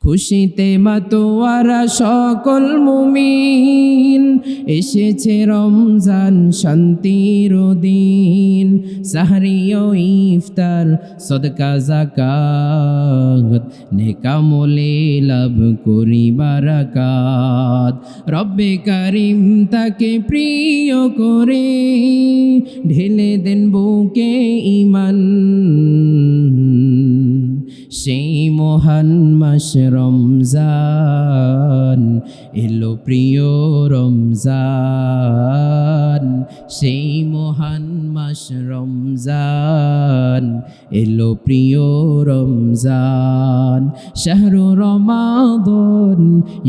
খুশিতে মাতোয়ারা সকল মুমিন, এসেছে রমজান শান্তির দিন। সাহরি ও ইফতার সদকা যাকাত, নেকামলে লাভ করি বারাকাত। রব্বে কারিম তাকে প্রিয় করে ঢেলে দেন বুকে ঈমান। সেই মহান মাস রমজান, এলো প্রিয় রমজান। সেই মহান মাস রমজান, এলো প্রিয় রমজান। শাহরু রমাদান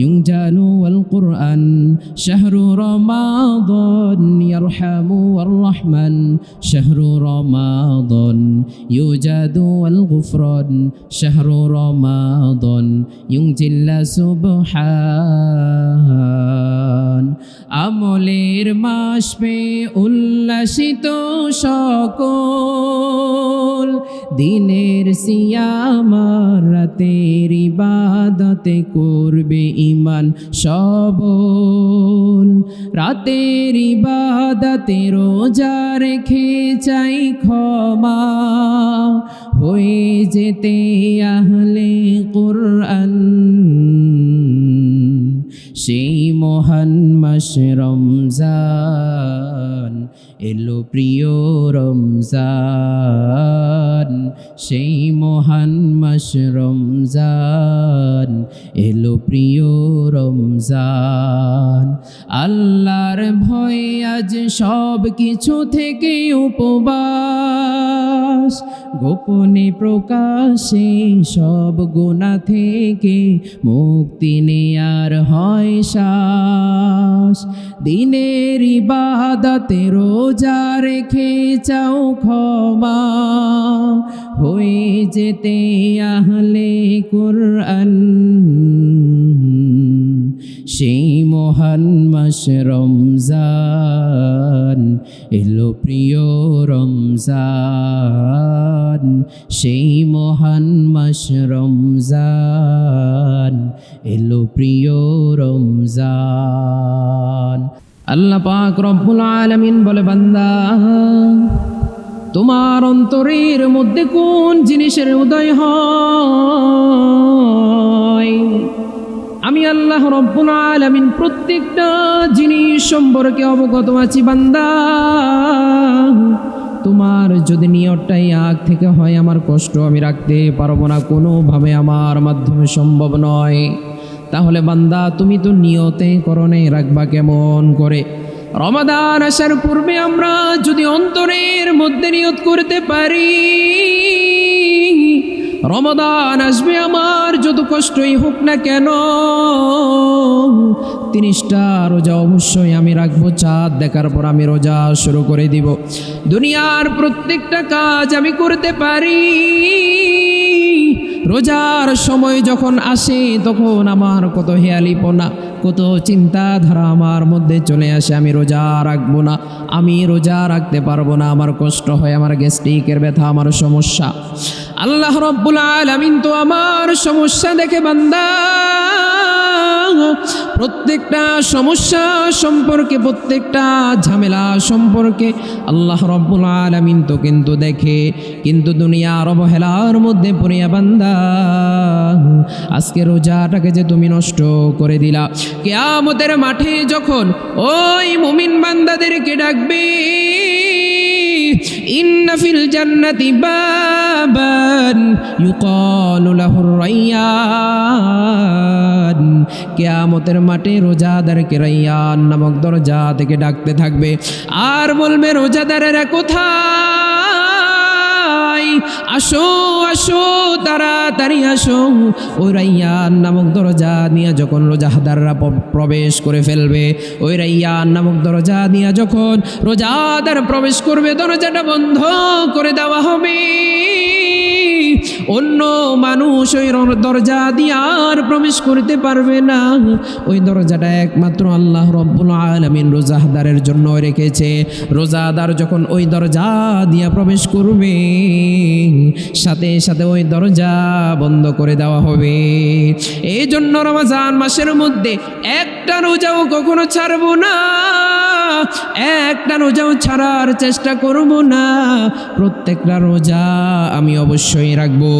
ইউজানু আল কুরআন, শাহরু রমাদান ইয়ারহামু আর রহমান, শাহরু রমাদান ইউজাদু আল গুফরান, শাহরু রমাদান ইউজিল্লা সুবহান। আমলের মাস পে উল্লাসিত সকল, দিনের সিয়াম রাতের ইবাদতে করবে ঈমান সবল। রাতের ইবাদতে রোজা রেখে চাই ক্ষমা, হয়ে যেতে আহলে কুরআন। সেই মহান মাস রমজান, এলো প্রিয় রমজান। সেই মহান মাস রমজান, এলো প্রিয় রমজান। আল্লাহর ভয়ে আজ সব কিছু থেকে উপবাস, গোপনে প্রকাশে সব গুনাহ থেকে মুক্তি নেয়ার হয় শ্বাস। দিনের ইবাদতে রোজা রেখে চাও ক্ষমা, হয়ে যেতে আহলে কুরআন। সেই মহান মাস রমজান, এলো প্রিয় রমজান। সেই মহান মাস রমজান, এলো প্রিয় রমজান। আল্লাহ পাক রব্বুল আলামিন বলে, বান্দা তোমার অন্তরের মধ্যে কোন জিনিসের উদয় হয়, আমি আল্লাহ রব্বুল আলামিন প্রত্যেকটা জিনিস সম্পর্কে অবগত আছি। বান্দা তোমার যদি নিয়তটাই আগ থেকে হয়, আমার কষ্ট আমি রাখতে পারবো না, কোনোভাবে আমার মাধ্যমে সম্ভব নয়, তাহলে বান্দা তুমি তো নিয়তে করণে রাখবা কেমন করে? রমাদান আসার পূর্বে আমরা যদি অন্তরের মধ্যে নিয়ত করতে পারি, রমাদান আসবে আমার যত কষ্টই হোক না কেন, 30টা রোজা অবশ্যই আমি রাখবো। চাঁদ দেখার পর আমি রোজা শুরু করে দিব। দুনিয়ার প্রত্যেকটা কাজ আমি করতে পারি, রোজার সময় যখন আসে তখন আমার কত হেয়ালিপনা, কত চিন্তাধারা আমার মধ্যে চলে আসে। আমি রোজা রাখবো না, আমি রোজা রাখতে পারবো না, আমার কষ্ট হয়, আমার গ্যাস্ট্রিকের ব্যথা, আমার সমস্যা। আল্লাহ রব্বুল আলামিন তো আমার সমস্যা দেখে বান্দা প্রত্যেকটা সমস্যা সম্পর্কে, প্রত্যেকটা ঝামেলা সম্পর্কে আল্লাহ রব্বুল আলামিন তো কিন্তু দেখে। কিন্তু দুনিয়ার অবহেলার মধ্যে পড়িয়া বান্দা আজকে রোজাটাকে যে তুমি নষ্ট করে দিলা, কিয়ামতের মাঠে যখন ওই মুমিন বান্দাদেরকে ডাকবে, ইন্না ফিল জান্নাতি বাবান ইউকালু লাহুর রায়্যান, কিয়ামতের মাঠে রোজাদারকে রায়্যান নামক দরজা থেকে ডাকতে থাকবে আর বলবে, রোজাদারেরা কোথায়? আসো আসো, তাড়াতাড়ি আসো। ওই রায়্যান নামক দরজা নিয়ে যখন রোজাদাররা প্রবেশ করে ফেলবে, ওই রায়্যান নামক দরজা নিয়ে যখন রোজাদার প্রবেশ করবে, দরজাটা বন্ধ করে দেওয়া হবে। অন্য মানুষ ওই দরজা দিয়ে আর প্রবেশ করতে পারবে না। ওই দরজাটা একমাত্র আল্লাহ রব্বুল আলামিন রোজাদারের জন্য রেখেছে। রোজাদার যখন ওই দরজা দিয়ে প্রবেশ করবে, সাথে সাথে ওই দরজা বন্ধ করে দেওয়া হবে। এই জন্য রমজান মাসের মধ্যে একটা রোজাও কখনো ছাড়বো না, একটা রোজাও ছাড়ার চেষ্টা করব না। প্রত্যেকটা রোজা আমি অবশ্যই রাখবো।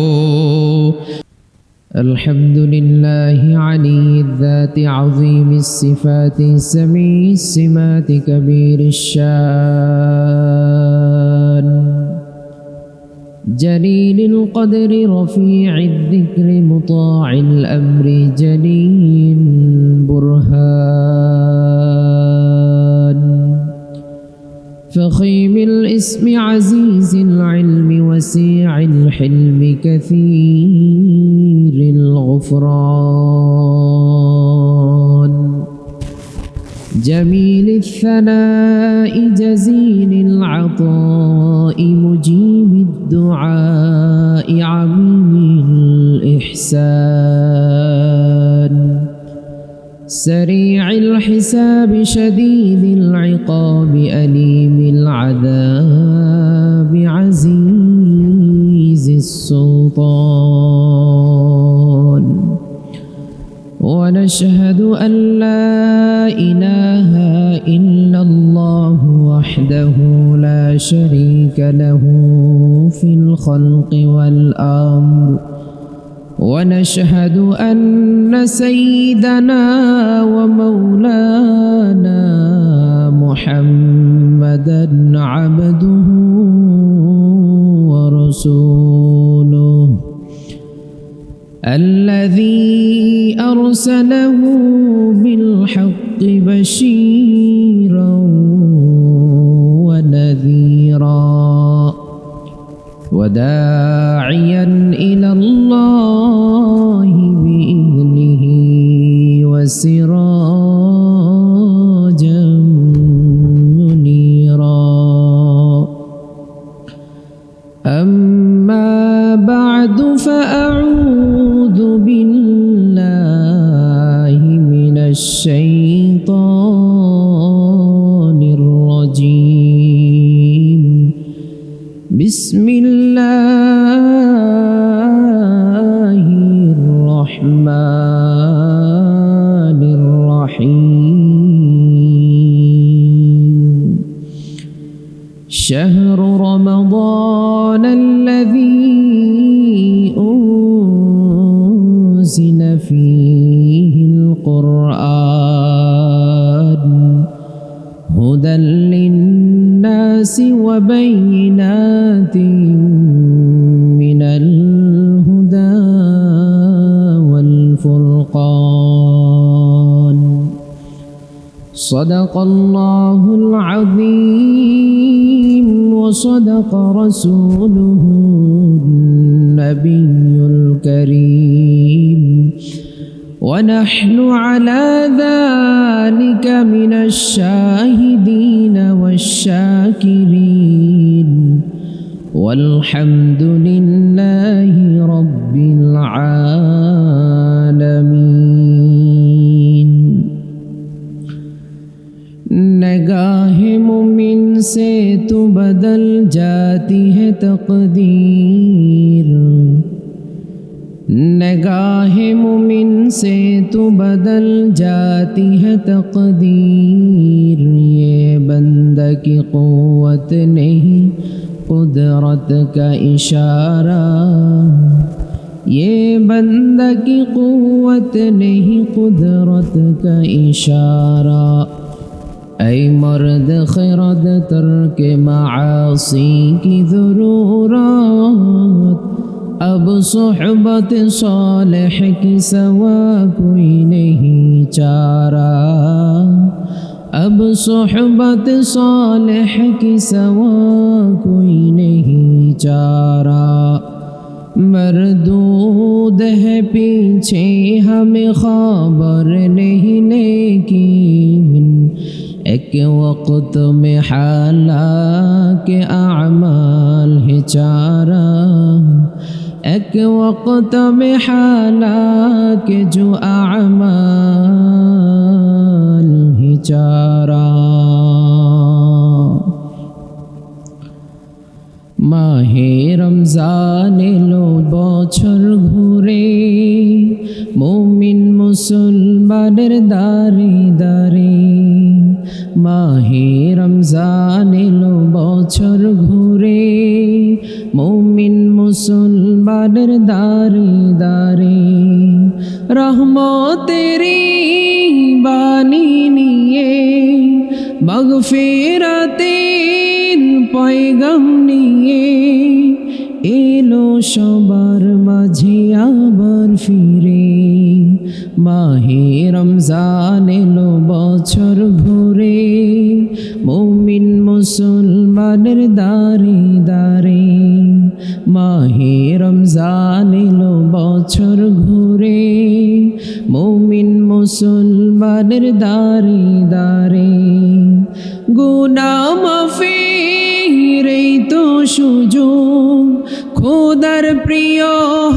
আলহামদুলিল্লাহি আলিয়্যিয যাতি আযীমিস সিফাতি সামিয়িস সিমাতি কাবীরিশ শান জলিলিল কদরি রফি'আদ যিকরি মুতা'আল আমরি জলিল বুরহান فخيم الاسم عزيز العلم وسيع الحلم كثير الغفران جميل الثناء جزيل العطاء مجيب الدعاء عميم الإحسان سريع الحساب شديد العقاب أليم العذاب عزيز السلطان ونشهد أن لا إله إلا الله وحده لا شريك له في الخلق والأمر ونشهد أن سيدنا ومولانا محمدا عبده ورسوله الذي أرسله بالحق بشيرا ونذيرا وداعيا إلى الله بإذنه وسراجا منيرا أما بعد فأعوذ بالله من الشيطان الرجيم بسم الله الرحمن الرحيم شهر رمضان الذي أنزل فيه القرآن هدى للناس وبينات من الهدى والفرقان صدق الله العظيم وصدق رسوله النبي الكريم ونحن على ذلك من الشاهدين والشاكرين والحمد لله رب العالمين نگاہ مومن سے تو بدل جاتی ہے تقدیر نگاہ مومن سے تو بدل جاتی ہے تقدیر یہ بندہ کی قوت نہیں قدرت کا اشارہ یہ بندہ کی قوت نہیں قدرت کا اشارہ اے مرد خرد ترک معاصی کی ضرورت اب صحبت صالح کی سوا کوئی نہیں چارہ اب صحبت صالح کی سوا کوئی نہیں چارہ مردود ہے پیچھے ہمیں خبر نہیں لیکن ایک وقت میں حالات کے اعمال ہے چارہ एक वक्त में हालाके जो आमाल ही चारा। माहे रमजान एलो बछर घुरे, मुमिन मुसलमानेर दारे दारे। माहे रमजान एलो बछर घुरे, मुमिन मुसलमानेर दारे दारे। रहमतेरी बानी निये, मगफिरातेर पैगाम निये, एलो सबार माझे आबार फिरे। माहे रमजान एलो बछर घुरे, मुमिन मुसलमानेर दारे दारे। माहे रमजान एलो बछर घुरे, मुमिन मुसलमानेर दारे दारे। गुनाह माफिर এই তো সুযোগ, খোদার প্রিয়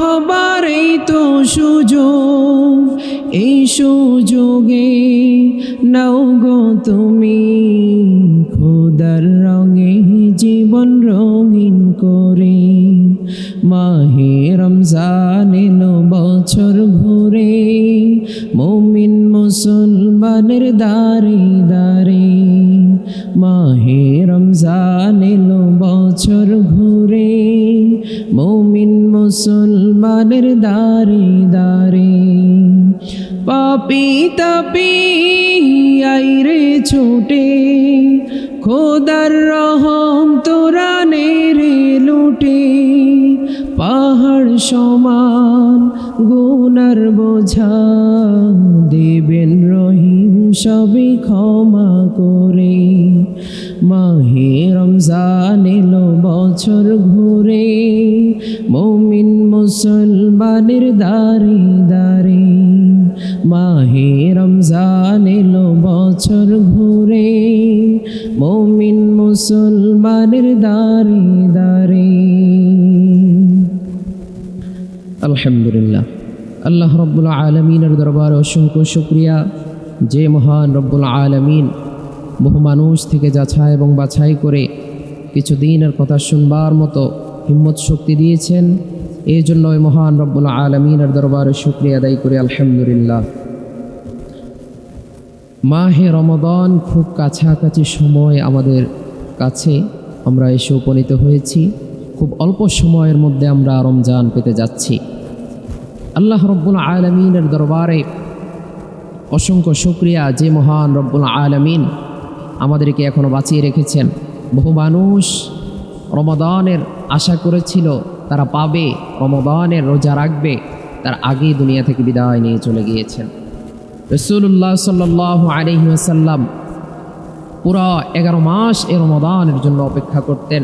হবার এই তো সুযোগ। এই সুযোগে নাও গো তুমি, খোদার রঙে জীবন রঙিন করে। মাহে রমজান এলো বছর ঘুরে, মুমিন মুসলমানের দারে দারে। মাহে রমজান এলো বছর ঘুরে, মুমিন মুসলমানের দারে দারে। পাপী তাপী আইরে ছুটে, খোদার রহম তোরা নেরে লুটে। পাহাড় সমান গুনার বোঝা, দেবেন রহিম সবই ক্ষমা করে। মাহে রমজান এলো বছর ঘুরে, মুমিন মুসলমানের দারে দারে। মাহে রমজান এলো বছর ঘুরে, মুমিন মুসলমানের দারে দারে। আলহামদুলিল্লাহ, আল্লাহ রব্বুল আলমিনের দরবারে অসংখ্য শুকরিয়া, যে মহান রব্বুল আলমিন বহু মানুষ থেকে যাচাই এবং বাছাই করে কিছু দিনের কথা শুনবার মতো হিম্মত শক্তি দিয়েছেন। এই জন্য ওই মহান রব্বুল আলমিনের দরবারে শুকরিয়া আদায় করে আলহামদুলিল্লাহ। মাহে রমাদান খুব কাছাকাছি সময় আমাদের কাছে আমরা এসে উপনীত হয়েছি। খুব অল্প সময়ের মধ্যে আমরা রমজান পেতে যাচ্ছি। আল্লাহ রব্বুল আলমিনের দরবারে অসংখ্য শুকরিয়া, যে মহান রব্বুল আলমিন আমাদেরকে এখনও বাঁচিয়ে রেখেছেন। বহু মানুষ রমাদানের আশা করেছিল তারা পাবে, রমাদানের রোজা রাখবে, তার আগেই দুনিয়া থেকে বিদায় নিয়ে চলে গিয়েছেন। রাসূলুল্লাহ সাল্লাল্লাহু আলাইহি ওয়াসাল্লাম পুরো 11 মাস এই রমাদানের জন্য অপেক্ষা করতেন।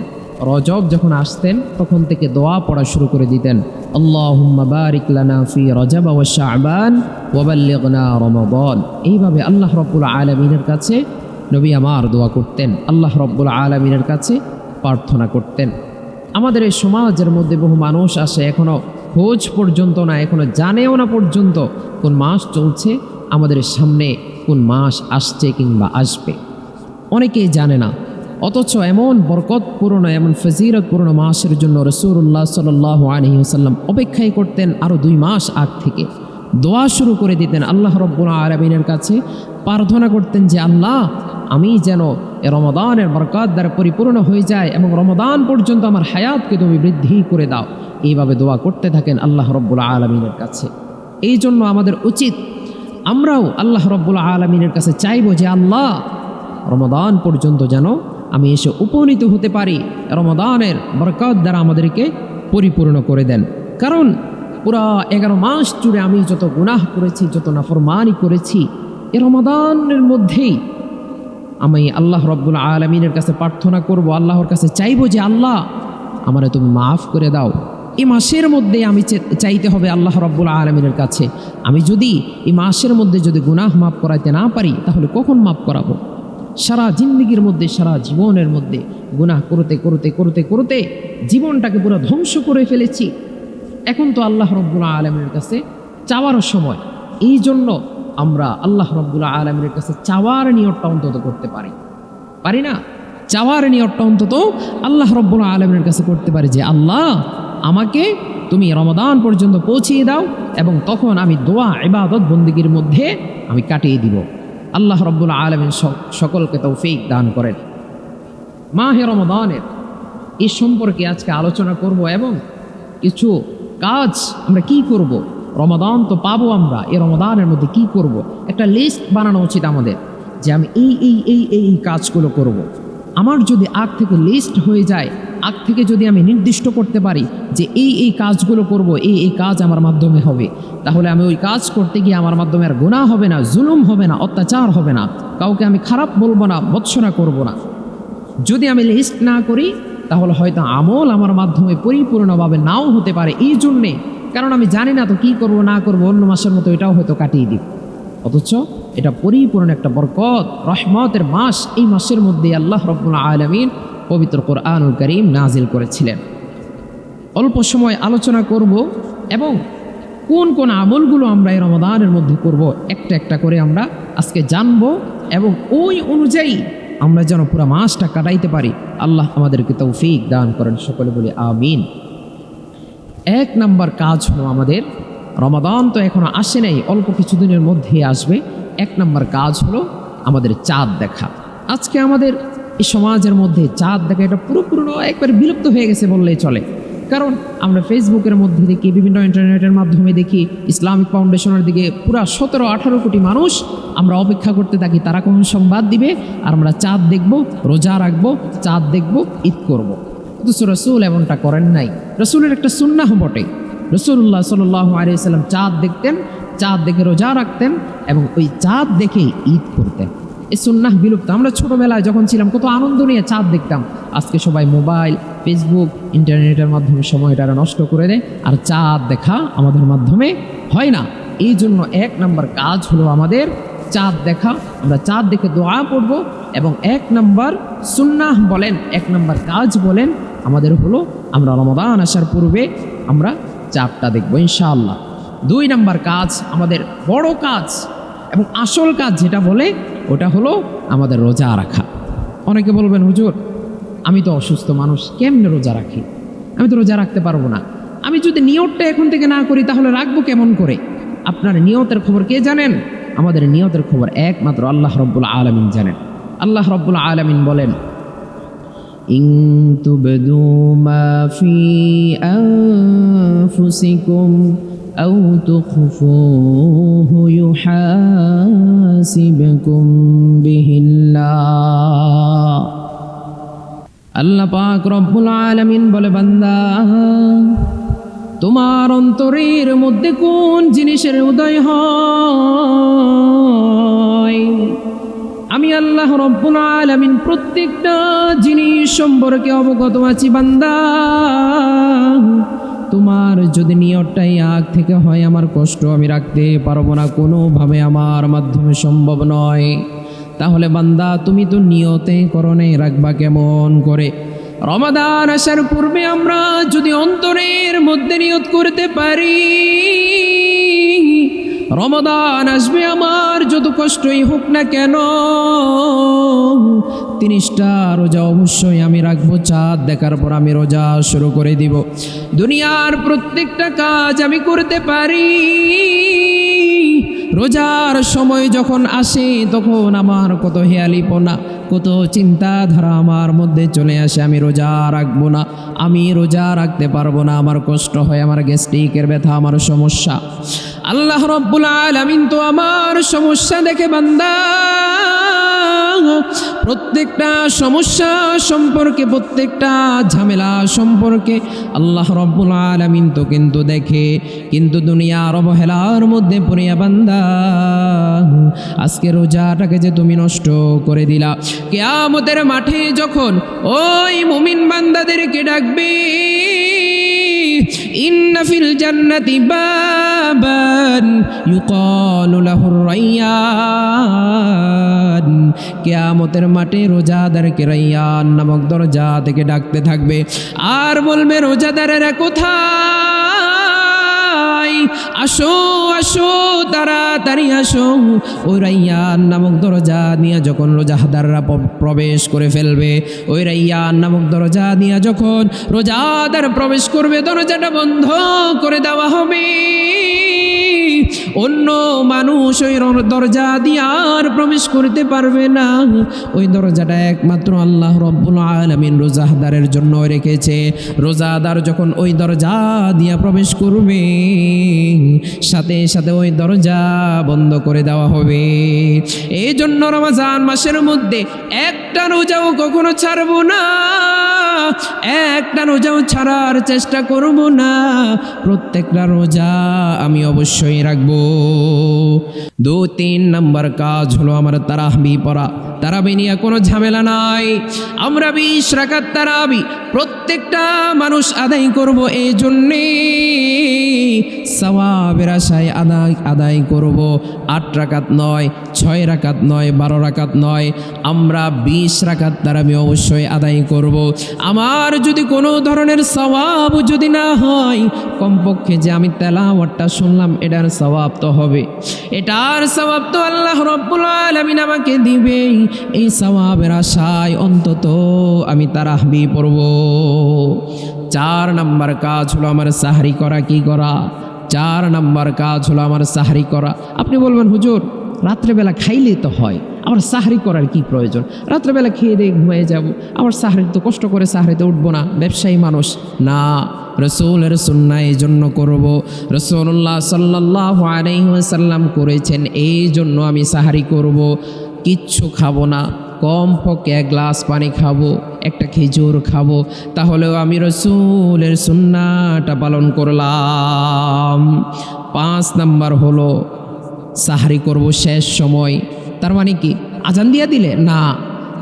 রজব যখন আসতেন তখন থেকে দোয়া পড়া শুরু করে দিতেন, আল্লাহুম্মা বারিক লানা ফি রজব ওয়া শাবান ওয়া বাল্লিগনা রমাদান। এইভাবে আল্লাহ রব্বুল আলামিনের কাছে নবী আমার দোয়া করতেন, আল্লাহ রব্বুল আলামিনের কাছে প্রার্থনা করতেন। আমাদের এই সমাজের মধ্যে বহু মানুষ আসে এখনও খোঁজ পর্যন্ত না, এখনও জানেও না পর্যন্ত কোন মাস চলছে, আমাদের সামনে কোন মাস আসছে কিংবা আসবে, অনেকেই জানে না। অথচ এমন বরকতপূর্ণ, এমন ফজিলতপূর্ণ মাসের জন্য রাসূলুল্লাহ সাল্লাল্লাহু আলাইহি ওয়াসাল্লাম অপেক্ষাই করতেন। আরও 2 মাস আগ থেকে দোয়া শুরু করে দিতেন, আল্লাহ রব্বুল আলামিনের কাছে প্রার্থনা করতেন যে আল্লাহ, আমি যেন এ রমাদানের বরকত দ্বারা পরিপূর্ণ হয়ে যায় এবং রমাদান পর্যন্ত আমার হায়াতকে তুমি বৃদ্ধি করে দাও। এইভাবে দোয়া করতে থাকেন আল্লাহ রব্বুল আলামিনের কাছে। এই জন্য আমাদের উচিত আমরাও আল্লাহ রব্বুল আলামিনের কাছে চাইব যে আল্লাহ, রমাদান পর্যন্ত যেন আমি এসে উপনীত হতে পারি, রমাদানের বরকত দ্বারা আমাদেরকে পরিপূর্ণ করে দেন। কারণ পুরা 11 মাস জুড়ে আমি যত গুনাহ করেছি, যত নাফরমানি করেছি, এ রমাদানের মধ্যেই আমি আল্লাহ রব্বুল আলামিনের কাছে প্রার্থনা করব, আল্লাহর কাছে চাইব যে আল্লাহ, আমারে তুমি মাফ করে দাও। এই মাসের মধ্যে আমি চাইতে হবে আল্লাহ রব্বুল আলামিনের কাছে। আমি যদি এই মাসের মধ্যে যদি গুনাহ মাফ করাইতে না পারি, তাহলে কখন মাফ করাবো? সারা জিন্দেগির মধ্যে, সারা জীবনের মধ্যে গুনাহ করতে করতে করতে করতে জীবনটাকে পুরো ধ্বংস করে ফেলেছি। এখন তো আল্লাহ রব্বুল আলমীর কাছে চাওয়ার সময়, এই জন্য আমরা আল্লাহ রব্বুল আলমীর কাছে চাওয়ার নিয়তটা অন্তত করতে পারি না? চাওয়ার নিয়তটা অন্তত আল্লাহ রব্বুল আলমীর কাছে করতে পারি যে আল্লাহ আমাকে তুমি রমাদান পর্যন্ত পৌঁছিয়ে দাও, এবং তখন আমি দোয়া ইবাদত বন্দেগীর মধ্যে আমি কাটিয়ে দিব। আল্লাহ রব্বুল আলমিন সকলকে তৌফিক দান করেন। মাহে রমাদানের এই সম্পর্কে আজকে আলোচনা করব, এবং কিছু কাজ আমরা কি করব, রমাদান তো পাবো আমরা, এই রমাদানের মধ্যে কি করব, একটা লিস্ট বানানো উচিত আমাদের যে আমি এই কাজগুলো করব। আমার যদি আগ থেকে লিস্ট হয়ে যায়, আগ থেকে যদি আমি নির্দিষ্ট করতে পারি যে এই কাজগুলো করব, এই কাজ আমার মাধ্যমে হবে, তাহলে আমি ওই কাজ করতে গিয়ে আমার মাধ্যমে আর গুনাহ হবে না, জুলুম হবে না, অত্যাচার হবে না, কাউকে আমি খারাপ বলবো না, ভৎসনা করব না। যদি আমি লিস্ট না করি তাহলে হয়তো আমল আমার মাধ্যমে পরিপূর্ণভাবে নাও হতে পারে, এই জন্যে কারণ আমি জানি না তো কি করব না করব, অন্য মাসের মতো এটাও হয়তো কাটিয়ে দিব। অথচ এটা পরিপূর্ণ একটা বরকত, রহমতের মাস। এই মাসের মধ্যে আল্লাহ রব্বুল আলামিন পবিত্র কোরআনুল কারীম নাজিল করেছিলেন। অল্প সময় আলোচনা করব, এবং কোন কোন আমলগুলো আমরা এই রমাদানের মধ্যে করব একটা একটা করে আমরা আজকে জানব, এবং ওই অনুযায়ী আমরা যেন পুরো মাসটা কাটাইতে পারি। আল্লাহ আমাদেরকে তৌফিক দান করেন, সকলে বলি আমিন। এক নাম্বার কাজ হলো আমাদের, রমাদান তো এখনো আসে নাই, অল্প কিছুদিনের মধ্যে আসবে। এক নাম্বার কাজ হলো আমাদের চাঁদ দেখা। আজকে আমাদের এই সমাজের মধ্যে চাঁদ দেখা এটা পুরোপুরি একবার বিলুপ্ত হয়ে গেছে বললেই চলে। কারণ আমরা ফেসবুকের মধ্যে দেখি, বিভিন্ন ইন্টারনেটের মাধ্যমে দেখি, ইসলামিক ফাউন্ডেশনের দিকে পুরা 17-18 কোটি মানুষ আমরা অপেক্ষা করতে থাকি তারা কোন সংবাদ দিবে, আর আমরা চাঁদ দেখব, রোজা রাখবো, চাঁদ দেখব, ঈদ করব। অথচ রসুল এমনটা করেন নাই। রসুলের একটা সুন্নাহ বটে, রসুল্লাহ সাল্লাল্লাহু আলাইহি ওয়াসাল্লাম চাঁদ দেখতেন, চাঁদ দেখে রোজা রাখতেন, এবং ওই চাঁদ দেখে ঈদ করতেন। এই সুন্নাহ বিলুপ্ত। আমরা ছোটোবেলায় যখন ছিলাম কত আনন্দ নিয়ে চাঁদ দেখতাম। আজকে সবাই মোবাইল, ফেসবুক, ইন্টারনেটের মাধ্যমে সময়টা নষ্ট করে দেয়, আর চাঁদ দেখা আমাদের মাধ্যমে হয় না। এই জন্য এক নাম্বার কাজ হলো আমাদের চাঁদ দেখা। আমরা চাঁদ দেখে দোয়া পড়ব, এবং এক নাম্বার সুন্নাহ বলেন, এক নাম্বার কাজ বলেন আমাদের হলো আমরা রমাদান আসার পূর্বে আমরা চাঁদটা দেখব ইনশাআল্লাহ। 2 নাম্বার কাজ, আমাদের বড় কাজ এবং আসল কাজ যেটা বলে ওটা হলো আমাদের রোজা রাখা। অনেকে বলবেন হুজুর আমি তো অসুস্থ মানুষ, কেমনে রোজা রাখি? আমি তো রোজা রাখতে পারবো না। আমি যদি নিয়তটা এখন থেকে না করি তাহলে রাখবো কেমন করে? আপনার নিয়তের খবর কে জানেন? আমাদের নিয়তের খবর একমাত্র আল্লাহ রব্বুল আলামিন জানেন। আল্লাহ রব্বুল আলামিন বলেন, ইন তুবদু মা ফি আনফুসিকুম আও তুখফুহু ইউহাসিবকুম বিহিল্লাহ। আল্লাহ পাক রব্বুল আলামিন বলে, বান্দা তোমার অন্তরের মধ্যে কোন জিনিসের উদয় হয়, আমি আল্লাহ রব্বুল আলামিন প্রত্যেকটা জিনিস সম্পর্কে অবগত আছি। বান্দা তোমার যদি নিয়তটাই আগ থেকে হয় আমার কষ্ট আমি রাখতে পারবো না, কোনোভাবে আমার মাধ্যমে সম্ভব নয়, তাহলে বান্দা তুমি তো নিয়তে করো নাই, রাখবা কেমন করে? রমাদান আসার পূর্বে আমরা যদি অন্তরের মধ্যে নিয়ত করতে পারি রমাদান আসবে, আমার যত কষ্টই হোক না কেন 30টা রোজা অবশ্যই আমি রাখবো, চাঁদ দেখার পর আমি রোজা শুরু করে দিব। দুনিয়ার প্রত্যেকটা কাজ আমি করতে পারি, রোজার সময় যখন আসে তখন আমার কত হেয়ালিপনা, কত চিন্তাধারা আমার মধ্যে চলে আসে, আমি রোজা রাখবো না, আমি রোজা রাখতে পারবো না, আমার কষ্ট হয়, আমার গ্যাস্ট্রিকের ব্যথা, আমার সমস্যা। আল্লাহ রব্বুল আলামিন তো আমার সমস্যা দেখে বান্দা প্রত্যেকটা সমস্যা সম্পর্কে, প্রত্যেকটা ঝামেলা সম্পর্কে আল্লাহ রব্বুল আলামিন তো কিন্তু দেখে, কিন্তু দুনিয়ার অবহেলার মধ্যে পড়িয়া বান্দা আজকে রোজাটাকে যে তুমি নষ্ট করে দিলা, কিয়ামতের মাঠে যখন ওই মুমিন বান্দাদেরকে ডাকবে, ইন্না ফিল জান্নাতি বাবান ইউকালু লাহুর রায়্যান, কিয়ামতের মাঠে রোজাদারকে রায়্যান নামক দরজা থেকে ডাকতে থাকবে, আর বলবে রোজাদারেরা কোথায়? আসো আসো তাড়াতাড়ি আসো। ওই রাইয়ান নামক দরজা নিয়ে যখন রোজাদাররা প্রবেশ করে ফেলবে, ওই রাইয়ান নামক দরজা নিয়ে যখন রোজাদার প্রবেশ করবে, দরজাটা বন্ধ করে দেওয়া হবে। অন্য মানুষ ওই দরজা দিয়ে আর প্রবেশ করতে পারবে না। ওই দরজাটা একমাত্র আল্লাহ রব্বুল আলামিন রোজাদারের জন্য রেখেছে। রোজাদার যখন ওই দরজা দিয়ে প্রবেশ করবে, সাথে সাথে ওই দরজা বন্ধ করে দেওয়া হবে। এই জন্য রমজান মাসের মধ্যে একটা রোজাও কখনো ছাড়বো না, একটা রোজাও ছাড়ার চেষ্টা করব না। প্রত্যেকটা রোজা আমি অবশ্যই রাখবো। 2-3 নম্বর কাজ হলো আমার তারাবি পড়া। তারাবি নিয়ে কোনো ঝামেলা নাই। আমরা 20 রাকাত তারাবি প্রত্যেকটা মানুষ আদায় করব। এই জন্যে সওয়াবের আশায় আদায় করব। 8 রাকাত নয়, 6 রাকাত নয়, 12 রাকাত নয়, আমরা 20 রাকাত তারাবি অবশ্যই আদায় করব। আমার যদি কোনো ধরনের সওয়াব যদি না হয়, কমপক্ষে যে আমি তেলাওয়াতটা শুনলাম এটার সওয়াব তো হবে, এটার সওয়াব তো আল্লাহ রব্বুল আলামিন আমাকে দিবে। এই সওয়াবের আশায় অন্তত আমি তারাবি পড়ব। 4 নম্বর কাজ হলো আমার সাহরি করা। কি করা? 4 নম্বর কাজ হলো আমার সাহরি করা। আপনি বলবেন হুজুর রাত্রেবেলা খাইলেই তো হয়, আমার সাহরি করার কি প্রয়োজন? রাত্রেবেলা খেয়ে দিয়ে ঘুমিয়ে যাব, আমার সাহরি তো কষ্ট করে সাহরিতে উঠবো না, ব্যবসায়ী মানুষ না। রসুলের সুন্নাহ এই জন্য করব। রাসূলুল্লাহ সাল্লাল্লাহু আলাইহি ওয়াসাল্লাম করেছেন, এই জন্য আমি সাহরি করব। কিচ্ছু খাবো না, কমপক্ষে 1 গ্লাস পানি খাবো, একটা খেজুর খাবো, তাহলেও আমি রসুলের সুন্নাহটা পালন করলাম। 5 নাম্বার হলো সাহরি করব শেষ সময়। তার মানে কি আজান দিয়ে দিলে না,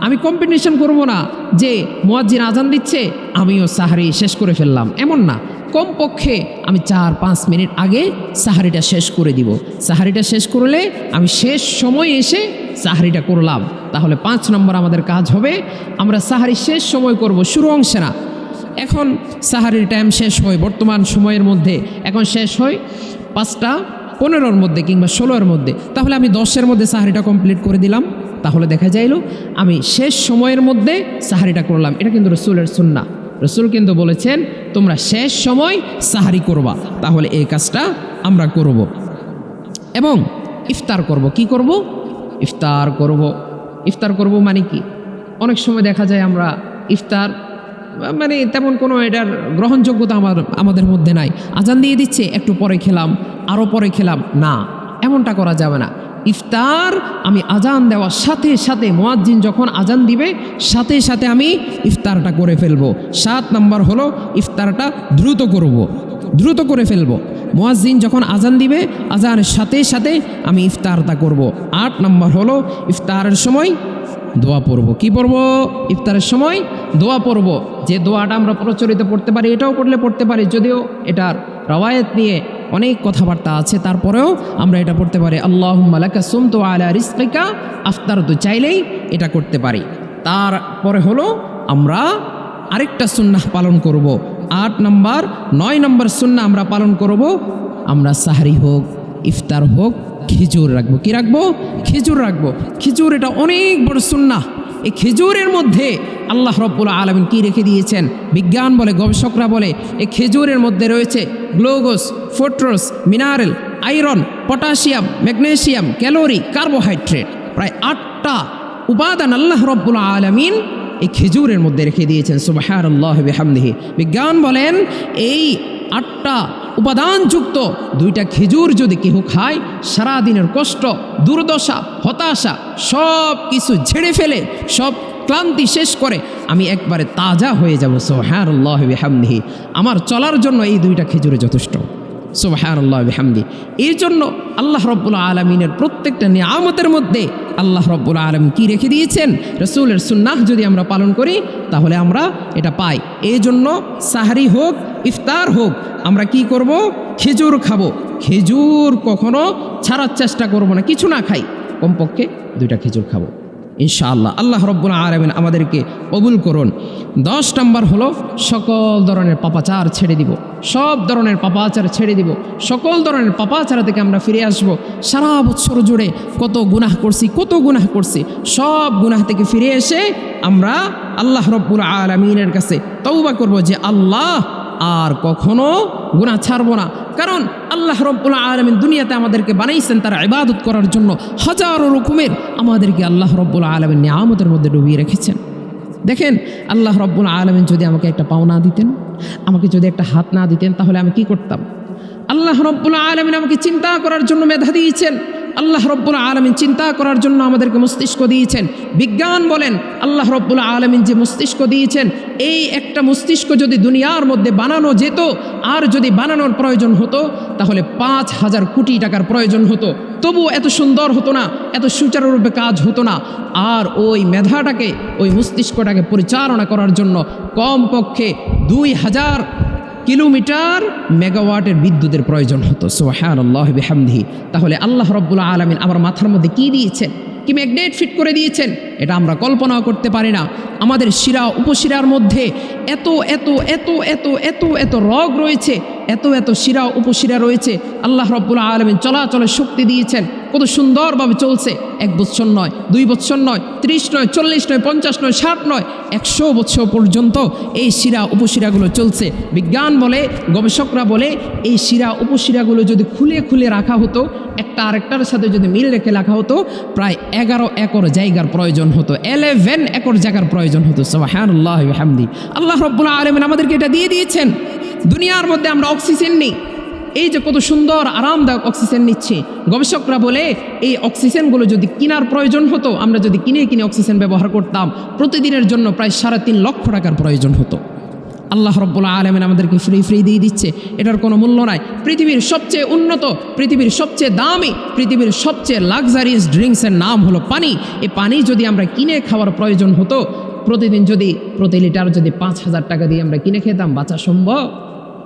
আমি কম্পিটিশন করব না যে মুয়াজ্জিন আজান দিচ্ছে আমিও সাহরি শেষ করে ফেললাম, এমন না। কমপক্ষে আমি 4-5 মিনিট আগে সাহরিটা শেষ করে দিব। সাহরিটা শেষ করলে আমি শেষ সময় এসে সাহরিটা করলাম। তাহলে 5 নম্বর আমাদের কাজ হবে, আমরা সাহরি শেষ সময় করব, শুরু অংশে না। এখন সাহরির টাইম শেষ হয় বর্তমান সময়ের মধ্যে, এখন শেষ হয় 5:15 মধ্যে কিংবা 16-এর মধ্যে, তাহলে আমি 10-এর মধ্যে সাহরিটা কমপ্লিট করে দিলাম। তাহলে দেখা যাইল আমি শেষ সময়ের মধ্যে সাহরিটা করলাম। এটা কিন্তু রসুলের সুন্নাহ। রসুল কিন্তু বলেছেন তোমরা শেষ সময় সাহরি করবা। তাহলে এই কাজটা আমরা করব এবং ইফতার করব। কি করব? ইফতার করব। ইফতার করব মানে কি? অনেক সময় দেখা যায় আমরা ইফতার মানে তেমন কোনো এটার গ্রহণযোগ্যতা আমাদের মধ্যে নাই। আজান দিয়ে দিচ্ছে, একটু পরে খেলাম, আরও পরে খেলাম, না, এমনটা করা যাবে না। ইফতার আমি আজান দেওয়ার সাথে সাথে, মুয়াজ্জিন যখন আজান দিবে সাথে সাথে আমি ইফতারটা করে ফেলবো। 7 নম্বর হলো ইফতারটা দ্রুত করব, দ্রুত করে ফেলবো। মুয়াজ্জিন যখন আজান দিবে আজানের সাথে সাথে আমি ইফতারটা করব। 8 নম্বর হলো ইফতারের সময় দোয়া পড়ব। কি পড়ব? ইফতারের সময় দোয়া পড়ব। যে দোয়াটা আমরা প্রচলিত পড়তে পারি, এটাও পড়তে পারি, যদিও এটার রওয়ায়াত নিয়ে অনেক কথাবার্তা আছে, তারপরেও আমরা এটা পড়তে পারি। আল্লাহুম্মা লাকা সুমতু আলা রিজকিকা আফতারতু, চাইলেই এটা করতে পারি। তারপরে হলো আমরা আরেকটা সুন্নাহ পালন করব। 8 নম্বর 9 নম্বর সুন্নাহ আমরা পালন করব, আমরা সাহরি হোক ইফতার হোক খেজুর রাখবো। কি রাখবো? খেজুর রাখবো। খেজুর এটা অনেক বড় সুন্নাহ। এই খেজুরের মধ্যে আল্লাহ রব্বুল আলামিন কি রেখে দিয়েছেন? বিজ্ঞান বলে, গবেষকরা বলে এই খেজুরের মধ্যে রয়েছে glucose, phosphorus, mineral, iron, potassium, magnesium, calorie, carbohydrate, প্রায় 8টা উপাদান আল্লাহ রব্বুল আলামিন এই খেজুরের মধ্যে রেখে দিয়েছেন। সুবহানাল্লাহি বিহামদিহি। বিজ্ঞান বলেন এই 8টা উপাদানযুক্ত 2টা খেজুর যদি কেউ খায়, সারাদিনের কষ্ট, দুর্দশা, হতাশা সব কিছু ঝেড়ে ফেলে, সব ক্লান্তি শেষ করে আমি একবারে তাজা হয়ে যাব। সুবহানাল্লাহি বিহামদিহি। আমার চলার জন্য এই 2টা খেজুরে যথেষ্ট। সুবহানাল্লাহি বিহামদি। এই জন্য আল্লাহ রব্বুল আলামিনের প্রত্যেকটা নিয়ামতের মধ্যে আল্লাহ রব্বুল আলামিন কি রেখে দিয়েছেন? রসুলের সুন্নাহ যদি আমরা পালন করি তাহলে আমরা এটা পাই। এই জন্য সাহরি হোক ইফতার হোক আমরা কি করব? খেজুর খাবো। খেজুর কখনো ছাড়ার চেষ্টা করব না, কিছু না খাই, কমপক্ষে 2টা খেজুর খাবো। ইনশাআল্লাহ। আল্লাহ রব্বুল আলামিন আমাদেরকে কবুল করুন। 10 নম্বর হলো সকল ধরনের পাপাচার ছেড়ে দিব, সব ধরনের পাপাচার ছেড়ে দিব, সকল ধরনের পাপাচার থেকে আমরা ফিরে আসব। সারা বছর জুড়ে কত গুনাহ করছি, সব গুনাহ থেকে ফিরে এসে আমরা আল্লাহ রব্বুল আলামিনের কাছে তওবা করব যে আল্লাহ আর কখনো গুনাহ ছাড়বো না। কারণ আল্লাহ রব্বুল আলামিন দুনিয়াতে আমাদেরকে বানাইছেন তার ইবাদত করার জন্য। হাজারো রকমের আমাদেরকে আল্লাহ রব্বুল আলামিন নিয়ামতের মধ্যে ডুবিয়ে রেখেছেন। দেখেন, আল্লাহ রব্বুল আলামিন যদি আমাকে একটা পাও না দিতেন, আমাকে যদি একটা হাত না দিতেন, তাহলে আমি কি করতাম? আল্লাহ রব্বুল আলামিন আমাকে চিন্তা করার জন্য মেধা দিয়েছেন। আল্লাহ রব্বুল আলামিন চিন্তা করার জন্য আমাদেরকে মস্তিষ্ক দিয়েছেন। বিজ্ঞান বলেন আল্লাহ রব্বুল আলামিন যে মস্তিষ্ক দিয়েছেন, এই একটা মস্তিষ্ক যদি দুনিয়ার মধ্যে বানানো যেত, আর যদি বানানোর প্রয়োজন হতো, তাহলে 5,000 কোটি টাকার প্রয়োজন হতো, তবু এত সুন্দর হতো না, এত সুচারুরূপে কাজ হতো না। আর ওই মেধাটাকে, ওই মস্তিষ্কটাকে পরিচালনা করার জন্য কমপক্ষে 2000 কিলোমিটার মেগাওয়াটের বিদ্যুতের প্রয়োজন হতো। সুবহানাল্লাহি বিহামদিহি। তাহলে আল্লাহ রব্বুল আলামিন আমার মাথার মধ্যে কি দিয়েছেন, কি ম্যাগনেট ফিট করে দিয়েছেন, এটা আমরা কল্পনাও করতে পারি না। আমাদের শিরা উপশিরার মধ্যে এত এত এত এত এত এত রগ রয়েছে, এত এত শিরা উপশিরা রয়েছে। আল্লাহ রব্বুল আলামিন চলাচলের শক্তি দিয়েছেন, কত সুন্দরভাবে চলছে। 1 বছর নয়, 2 বছর নয়, 30 নয়, 40 নয়, 50 নয়, 60 নয়, 100 বছর পর্যন্ত এই শিরা উপশিরাগুলো চলছে। বিজ্ঞান বলে, গবেষকরা বলে, এই শিরা উপশিরাগুলো যদি খুলে খুলে রাখা হতো, একটা আরেকটার সাথে যদি মিল রেখে রাখা হতো, প্রায় 11 একর জায়গার প্রয়োজন হতো, 11 একর জায়গার প্রয়োজন হতো। সুবহানাল্লাহি ওয়া বিহামদিহি। আল্লাহ রব্বুল আলামিন আমাদেরকে এটা দিয়ে দিয়েছেন। দুনিয়ার মধ্যে আমরা অক্সিজেন নিই, এই যে কত সুন্দর আরামদায়ক অক্সিজেন নিচ্ছি। গবেষকরা বলে এই অক্সিজেনগুলো যদি কেনার প্রয়োজন হতো, আমরা যদি কিনে অক্সিজেন ব্যবহার করতাম, প্রতিদিনের জন্য প্রায় 3.5 লক্ষ টাকার প্রয়োজন হতো। আল্লাহ রব্বুল আলামিন আমাদেরকে ফ্রি দিয়ে দিচ্ছে, এটার কোনো মূল্য নাই। পৃথিবীর সবচেয়ে উন্নত, পৃথিবীর সবচেয়ে দামি, পৃথিবীর সবচেয়ে লাক্সারিয়াস ড্রিঙ্কসের নাম হলো পানি। এই পানি যদি আমরা কিনে খাওয়ার প্রয়োজন হতো, প্রতিদিন যদি প্রতি লিটার যদি 5,000 টাকা দিয়ে আমরা কিনে খেতাম, বাঁচা সম্ভব?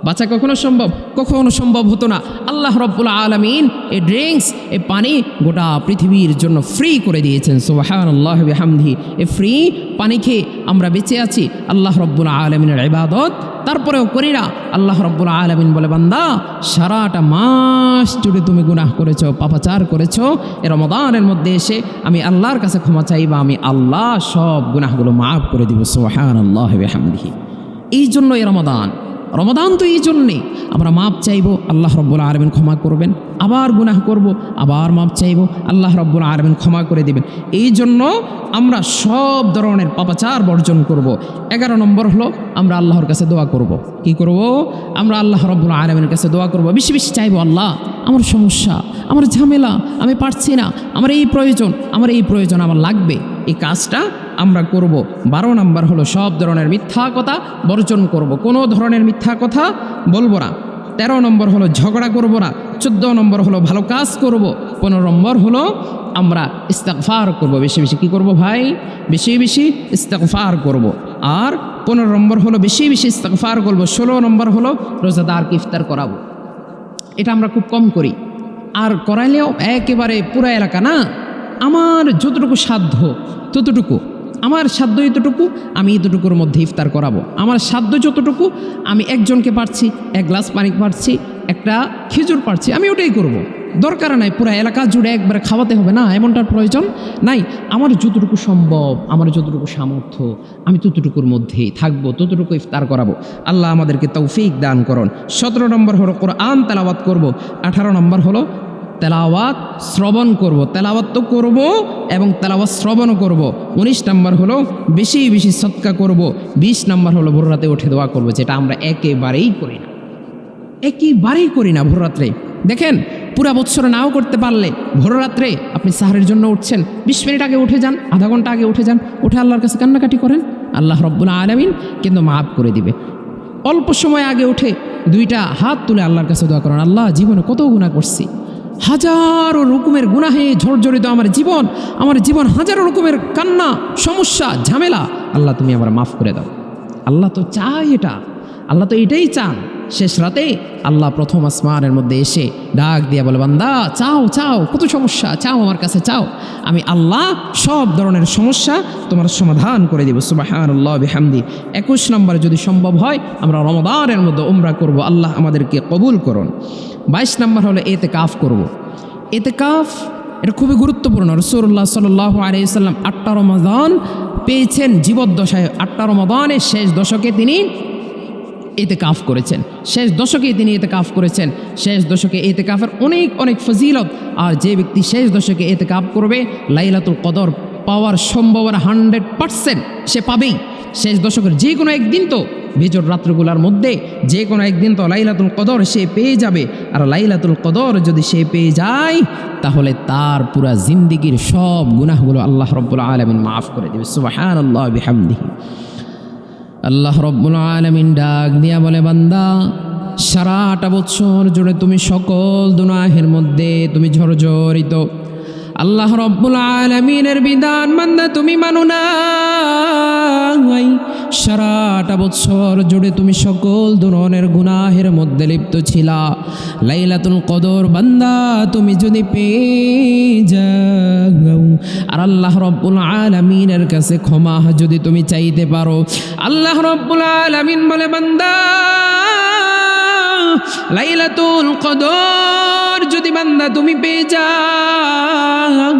বাঁচা কখনো সম্ভব হতো না। আল্লাহ রব্বুল আলামিন এই ড্রিঙ্কস, এই পানি গোটা পৃথিবীর জন্য ফ্রি করে দিয়েছেন। সুবহানাল্লাহি ওয়া বিহামদিহি। এই ফ্রি পানি খেয়ে আমরা বেঁচে আছি, আল্লাহ রব্বুল আলামিনের ইবাদত তারপরেও করি না। আল্লাহ রব্বুল আলামিন বলে, বান্দা সারাটা মাস জুড়ে তুমি গুনাহ করেছো, পাপাচার করেছো, এই রমাদানের মধ্যে এসে আমি আল্লাহর কাছে ক্ষমা চাইবা, আমি আল্লাহ সব গুনাহগুলো মাফ করে দিব। সুবহানাল্লাহি ওয়া বিহামদিহি। এই জন্য এই রমাদান তো এই জন্যে আমরা মাপ চাইবো, আল্লাহ রব্বুল আলামিন ক্ষমা করবেন। আবার গুনাহ করব, আবার মাপ চাইবো, আল্লাহ রব্বুল আলামিন ক্ষমা করে দিবেন। এই জন্য আমরা সব ধরনের পাপাচার বর্জন করব। 11 নম্বর হলো আমরা আল্লাহর কাছে দোয়া করব। কি করব? আমরা আল্লাহ রব্বুল আলামিনের কাছে দোয়া করব, বেশি বেশি চাইবো, আল্লাহ আমার সমস্যা, আমার ঝামেলা, আমি পারছি না, আমার এই প্রয়োজন আমার লাগবে, এই কাজটা আমরা করব। 12 নম্বর হলো সব ধরনের মিথ্যা কথা বর্জন করব, কোনো ধরনের মিথ্যা কথা বলবো না। 13 নম্বর হলো ঝগড়া করব না। 14 নম্বর হলো ভালো কাজ করব। 15 নম্বর হলো আমরা ইস্তেগফার করব, বেশি বেশি কি করব ভাই? বেশি বেশি ইস্তেগফার করব। আর 15 নম্বর হলো বেশি বেশি ইস্তেগফার করব। 16 নম্বর হলো রোজাদারকে ইফতার করাবো। এটা আমরা খুব কম করি, আর করাইলেও একেবারে পুরা এলাকা না। আমার যতটুকু সাধ্য ততটুকু, আমার সাধ্য এতটুকু, আমি এতটুকুর মধ্যে ইফতার করাবো। আমার সাধ্য যতটুকু, আমি একজনকে পারছি 1 গ্লাস পানি পারছি, একটা খেজুর পারছি, আমি ওটাই করব। দরকার নাই পুরা এলাকা জুড়ে একবারে খাওয়াতে হবে না, এমনটার প্রয়োজন নাই। আমার যতটুকু সম্ভব, আমার যতটুকু সামর্থ্য, আমি ততটুকুর মধ্যেই থাকবো, ততটুকু ইফতার করাবো। আল্লাহ আমাদেরকে তৌফিক দান করুন। 17 নম্বর হলো কোরআন তেলাওয়াত করব। 18 নম্বর হলো তেলাওয়াত শ্রবণ করব। তেলাওয়াত তো করব এবং তেলাওয়াত শ্রবণও করব। 19 নম্বর হলো বেশি বেশি সদকা করব। 20 নম্বর হলো ভোর রাতে উঠে দোয়া করব, যেটা আমরা একেবারেই করি না ভোর রাত্রে। দেখেন, পুরা বৎসর নাও করতে পারলে ভোর রাত্রে আপনি সাহারের জন্য উঠছেন, 20 মিনিট আগে উঠে যান, আধা ঘন্টা আগে উঠে যান, উঠে আল্লাহর কাছে কান্নাকাটি করেন, আল্লাহ রব্বুল আলামিন কিন্তু মাফ করে দিবে। অল্প সময় আগে উঠে 2টা হাত তুলে আল্লাহর কাছে দোয়া করেন, আল্লাহ জীবনে কত গুনাহ করছি, হাজারো রকমের গুনাহে ঝড়জড়িত আমার জীবন হাজারো রকমের কান্না, সমস্যা, ঝামেলা, আল্লাহ তুমি আমার মাফ করে দাও। আল্লাহ তো চায় এটা, আল্লাহ তো এটাই চান। শেষ রাতে আল্লাহ প্রথম আসমানের মধ্যে এসে ডাক দিয়া বলে, বান্দা চাও চাও, কত সমস্যা চাও, আমার কাছে চাও, আমি আল্লাহ সব ধরনের সমস্যা তোমার সমাধান করে দেব। সুবহানাল্লাহ বিহামদি। 21 নম্বরে যদি সম্ভব হয় আমরা রমাদানের মধ্যে উমরা করব, আল্লাহ আমাদেরকে কবুল করুন। 22 নম্বর হলো এতেকাফ করব। এতেকাফ এটা খুবই গুরুত্বপূর্ণ। রাসূলুল্লাহ সাল্লাল্লাহু আলাইহি সাল্লাম 8টা রমাদান পেয়েছেন জীবদ্দশায়। 8টা রমাদানের শেষ দশকে তিনি এতেকাফ করেছেন, শেষ দশকে তিনি এতেকাফ করেছেন। শেষ দশকে এতেকাফের অনেক অনেক ফজিলত। আর যে ব্যক্তি শেষ দশকে এতেকাফ করবে লাইলাতুল কদর পাওয়ার সম্ভাবনা 100% সে পাবেই। শেষ দশকের যে কোনো একদিন তো, বেজর রাত্রগুলোর মধ্যে যে কোনো একদিন তো লাইলাতুল কদর সে পেয়ে যাবে। আর লাইলাতুল কদর যদি সে পেয়ে যায় তাহলে তার পুরা জিন্দিগির সব গুনাহগুলো আল্লাহ রব্বুল আলামিন মাফ করে দেবে। সুবহানাল্লাহ বিহামদিহি। আল্লাহ রব্বুল আলামিন ডাক দিয়া বলে, বান্দা সারাটা বছর জুড়ে তুমি সকল গুনাহের মধ্যে তুমি জর্জরিত। আল্লাহ রব্বুল আলামিনের বিধান বান্দা তুমি মানো না। সারাটা বছর জুড়ে তুমি সকল ধরনের গুনাহের মধ্যে লিপ্ত ছিলা। লাইলাতুল কদর বান্দা তুমি যদি পেয়ে যাও আর আল্লাহ রব্বুল আলামিনের কাছে ক্ষমা যদি তুমি চাইতে পারো, আল্লাহ রব্বুল আলামিন বলে, বান্দা লাইলাতুল কদর যদি বান্দা তুমি পেয়ে যাও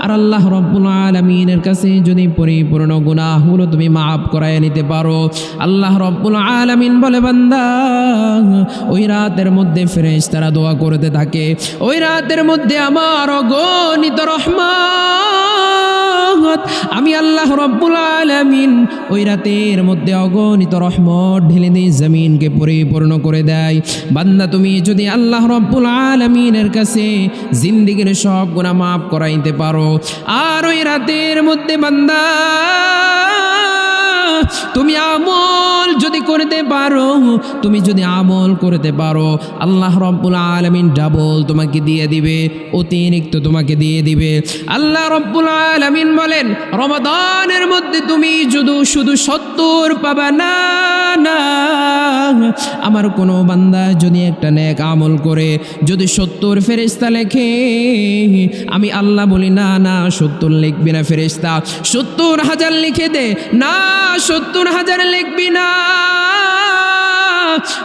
আর আল্লাহ রব্বুল আলামিনের কাছে যদি পরিপূর্ণ গুনাহগুলো তুমি মাফ করায় নিতে পারো, আল্লাহ রব্বুল আলামিন বলে, বান্দা ওই রাতের মধ্যে ফেরেশতারা দোয়া করতে থাকে। ওই রাতের মধ্যে আমার অগণিত রহমত, আমি আল্লাহ রব্বুল আলামিন ওই রাতের মধ্যে অগণিত রহমত ঢেলে দিয়ে জমিনকে পরিপূর্ণ করে দেয়। বান্দা তুমি যদি আল্লাহ রব্বুল আলামিনের কাছে জিন্দেগির সব গুনাহ মাফ করাইতে পারো আর ওই রাতের মধ্যে বান্দা তুমি আমল যদি করতে পারো, তুমি যদি আমল করতে পারো, আল্লাহ রব্বুল আলামিন ডাবল তোমাকে দিয়ে দিবে, অতিরিক্ত তোমাকে দিয়ে দিবে। আল্লাহ রব্বুল আলামিন বলেন, রমাদানের মধ্যে তুমি শুধু 70 পাবা না, না আমার কোনো বান্দা যদি একটা নেক আমল করে যদি 70 ফেরেশতা লেখে, আমি আল্লাহ বলি না না 70 লিখবি না ফেরেশতা, 70,000 লিখে দে, না 70,000 লিখবি না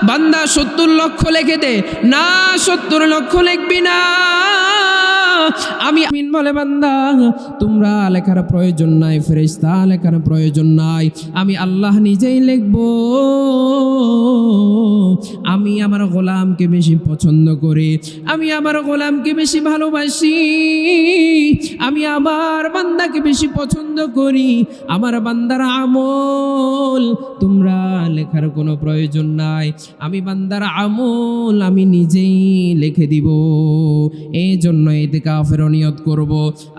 বান্দা, 70 লক্ষ লিখে দে, না 70 লক্ষ লিখবি না। আমি আমিন বলে, বান্দা তোমরা লেখার প্রয়োজন নাই, ফেরেশতা লেখার প্রয়োজন নাই, আমি আল্লাহ নিজেই লিখব। আমি আমার গোলামকে বেশি পছন্দ করি, আমি আমার গোলামকে বেশি ভালোবাসি, আমি আমার বান্দাকে বেশি পছন্দ করি। আমার বান্দার আমল তোমরা লেখার কোনো প্রয়োজন নাই, আমি বান্দার আমল আমি নিজেই লিখে দিব। এই জন্য ইতিকাফের নিয়ত করব।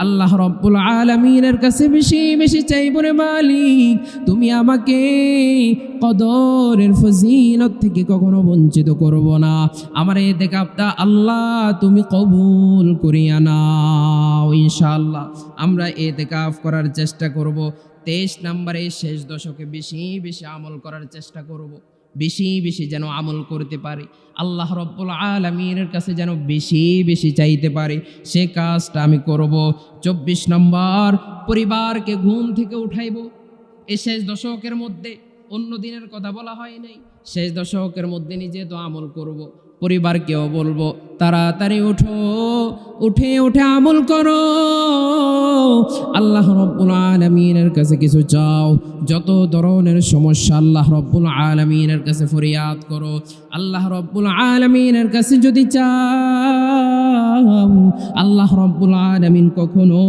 আল্লাহ রব্বুল আলামিনের কাছে বেশি বেশি চাইব, রে মালিক তুমি আমাকে কদরের ফজিলত থেকে কখনো বঞ্চিত করব না। আমার ইতিকাফটা আল্লাহ তুমি কবুল করিয়া নাও। ইনশাআল্লাহ আমরা ইতিকাফ করার চেষ্টা করব। 23 নম্বরে শেষ দশকে বেশি বেশি আমল করার চেষ্টা করব, বেশি বেশি যেন আমল করতে পারে, আল্লাহ রব্বুল আলামিনের কাছে যেন বেশি বেশি চাইতে পারে, সে কাজটা আমি করব। 24 নম্বর, পরিবারকে ঘুম থেকে উঠাইব। এই শেষ দশকের মধ্যে অন্য দিনের কথা বলা হয় নাই, শেষ দশকের মধ্যে নিজে তো আমল করব, পরিবারকেও বলবো তাড়াতাড়ি উঠো, উঠে উঠে আমল করো। আল্লাহ রব্বুল আলামিনের কাছে কিছু চাও, যত ধরনের সমস্যা আল্লাহ রব্বুল আলামিনের কাছে ফরিয়াদ করো। আল্লাহ রব্বুল আলামিনের কাছে যদি চাও, আল্লাহ রব্বুল আলামিন কখনো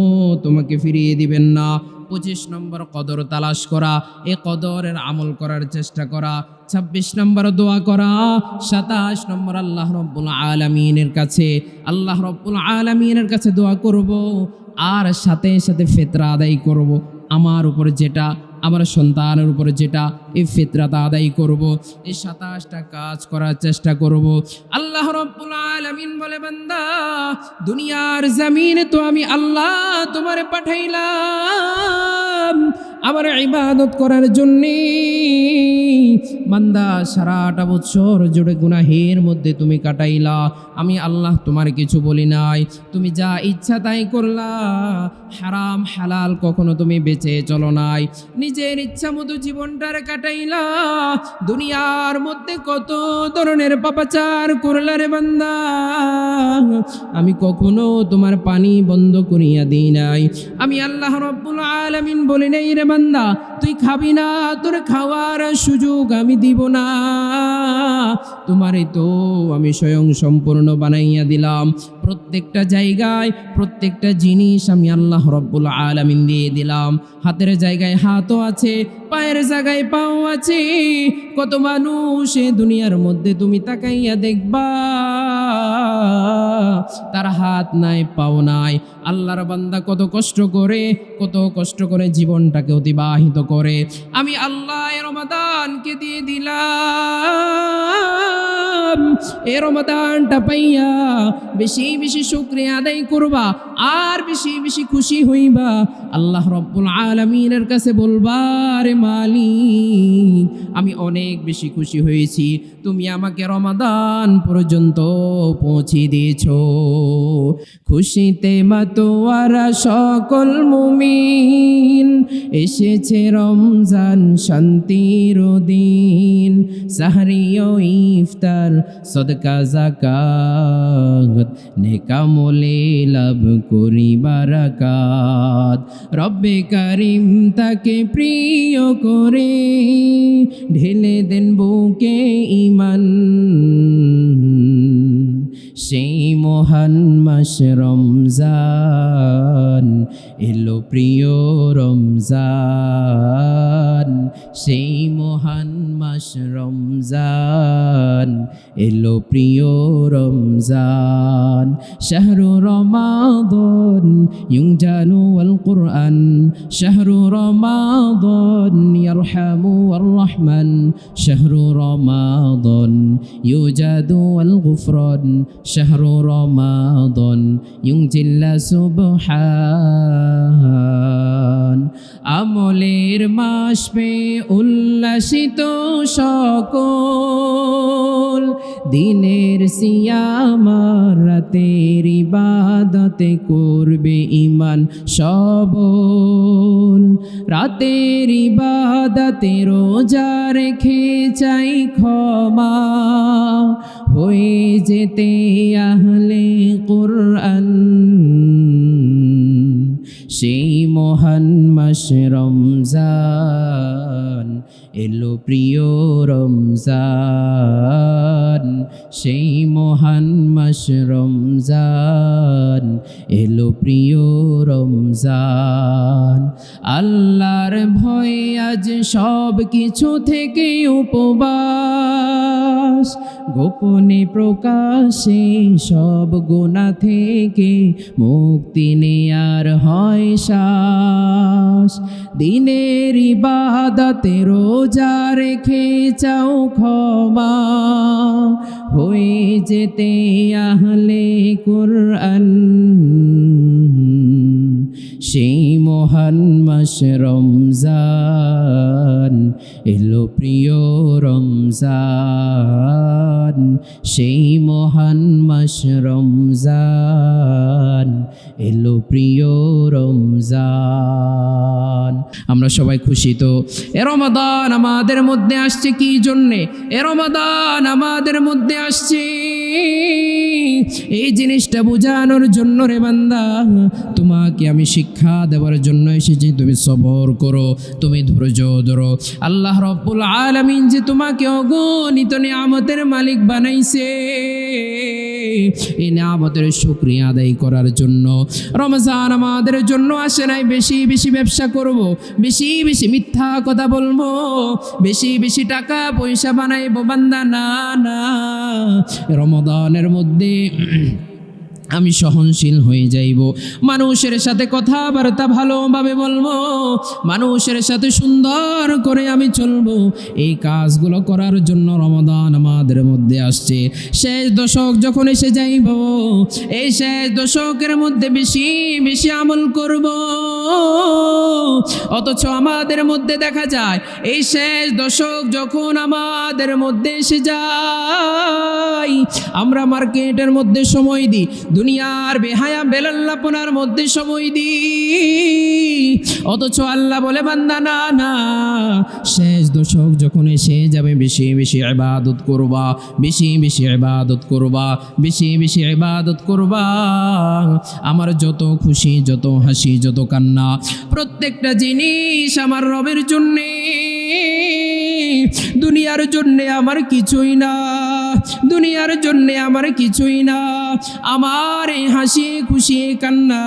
তোমাকে ফিরিয়ে দিবেন না। 25 নম্বর, কদর তালাশ করা, এ কদরের আমল করার চেষ্টা করা। 26 নম্বর, দোয়া করা। 27 নম্বর, আল্লাহ রব্বুল আলামিনের কাছে দোয়া করব। আর সাথে সাথে ফিতরা আদায় করব। আমার উপর যেটা, আমার সন্তানের উপরে যেটা, এই ফিতরাটা আদায় করব। এই 27টা কাজ করার চেষ্টা করব। আল্লাহ রব্বুল আলামিন বলে, বান্দা দুনিয়ার জমিনে তো আমি আল্লাহ তোমারে পাঠাইলাম, আমার ইবাদত করার জন্যে বান্দা সারাটা বছর জুড়ে গুনাহের মধ্যে তুমি কাটাইলা, আমি আল্লাহ তোমার কিছু বলি নাই, তুমি যা ইচ্ছা তাই করলা, হারাম হালাল কখনো তুমি বেঁচে চলো নাই, নিজের ইচ্ছা মতো জীবনটার কাটাইলা। দুনিয়ার মধ্যে কত ধরনের পাপাচার করলা রে বান্দা, আমি কখনো তোমার পানি বন্ধ করিয়া দিই নাই, আমি আল্লাহ রব্বুল আলামিন বলি নাই রে বান্দা তুই খাবি না, তোর খাওয়ার সুযোগ আমি দিব না, তোমারে তো আমি স্বয়ং সম্পূর্ণ বানাইয়া দিলাম। প্রত্যেকটা জায়গায় প্রত্যেকটা জিনিস আমি আল্লাহ রব্বুল আলামিন দিয়ে দিলাম। হাতের জায়গায় হাতও আছে, পায়ের জায়গায় পাও আছে। কত মানুষ এ দুনিয়ার মধ্যে তুমি তাকাইয়া দেখবা তার হাত নাই পাও নাই, আল্লাহর বান্দা কত কষ্ট করে জীবনটাকে অতিবাহিত করে। আমি আল্লাহ এ রমাদানকে দিয়ে দিলাম, এ রমাদানটা পাইয়া বেশি বেশি শুকরিয়া আদায় করবা, আর বেশি বেশি খুশি হইবা। আল্লাহ রব্বুল আলামিনের কাছে বলবা রে মালিক আমি অনেক বেশি খুশি হয়েছি, তুমি আমাকে রমাদান পর্যন্ত পৌঁছে দিয়েছো। খুশিতে মাতোয়ারা সকল মুমিন, এসেছে রমজান শান্তির দিন। সাহরি ও ইফতার সদকা যাকাত, নেকামলে লাভ করি বারাকাত। রব্বে কারিম তাকে প্রিয় করে ঢেলে দেন বুকে ঈমান, সেই মহান মাস রমজান এলো প্রিয় রমজান, সেই মহান মাস রমজান এলো প্রিয় রমজান। শাহরু রমাদান ইউজানু আল কুরআন, শাহরু রমাদান ইয়ারহামু আর রহমান, শাহরু রমাদান ইউজাদু আল গুফরান, শাহরু রমাদান ইউজিল্লা সুবহান। আমলের মাস পে উল্লাসিত সকল, দিনের সিয়াম রাতের ইবাদতে করবে ঈমান সবল। রাতের ইবাদতে রোজা রেখে চাই ক্ষমা, হয়ে যেতে আহলে কুরআন, সেই মহান মাস রমজান এলো প্রিয় রমজান, সেই মহান মাস রমজান এলো প্রিয় রমজান। আল্লাহর ভয়ে আজ সব কিছু থেকে উপবাস, গোপনে প্রকাশে সব গুনাহ থেকে মুক্তি নেয়ার হয় শ্বাস। দিনের ইবাদতে রোজা রেখে চাও ক্ষমা, হয়ে যেতে আহলে কুরআন, সেই মহান মাস রমজান এলো প্রিয় রমজান, সেই মহান মাস রমজান এলো প্রিয় রমজান। আমরা সবাই খুশি তো? এ রমাদান আমাদের মধ্যে আসছে কি জন্যে? এ রমাদান আমাদের মধ্যে আসছে এই জিনিসটা বোঝানোর জন্য রে বান্দা, তোমাকে আমি শিক্ষা দেওয়ার জন্য এসেছি। তুমি সবর করো, তুমি ধৈর্য ধরো। আল্লাহ রব্বুল আলামিন যে তোমাকে অগণিত নিয়ামতের মালিক বানাইছে, এই নিয়ামতের শুকরিয়া আদায় করার জন্য রমজান আমাদের জন্য আসে নাই বেশি বেশি ব্যবসা করব, বেশি বেশি মিথ্যা কথা বলবো, বেশি বেশি টাকা পয়সা বানাইবো। বান্দা না না, রমজানের মধ্যে আমি সহনশীল হয়ে যাইব, মানুষের সাথে কথাবার্তা ভালোভাবে বলবো, মানুষের সাথে সুন্দর করে আমি চলবো। এই কাজগুলো করার জন্য রমাদান আমাদের মধ্যে আসছে। শেষ দশক যখন এসে যাইব, এই শেষ দশকের মধ্যে বেশি বেশি আমল করব। অথচ আমাদের মধ্যে দেখা যায় এই শেষ দশক যখন আমাদের মধ্যে এসে যায়, আমরা মার্কেটের মধ্যে সময় দিই, দুনিয়ার বেহায়া বেলাল্লাপনার মধ্যে সময় দিই। অথচ আল্লাহ বলে বান্দা না না, শেষ দশক যখন এসে যাবে বেশি বেশি ইবাদত করবা, বেশি বেশি ইবাদত করবা, বেশি বেশি ইবাদত করবা। আমার যত খুশি, যত হাসি, যত কান্না, প্রত্যেকটা জিনিস আমার রবের জন্যে, দুনিয়ার জন্যে আমার কিছুই না, দুনিয়ার জন্যে আমার কিছুই না। আমার এই হাসি খুশি কান্না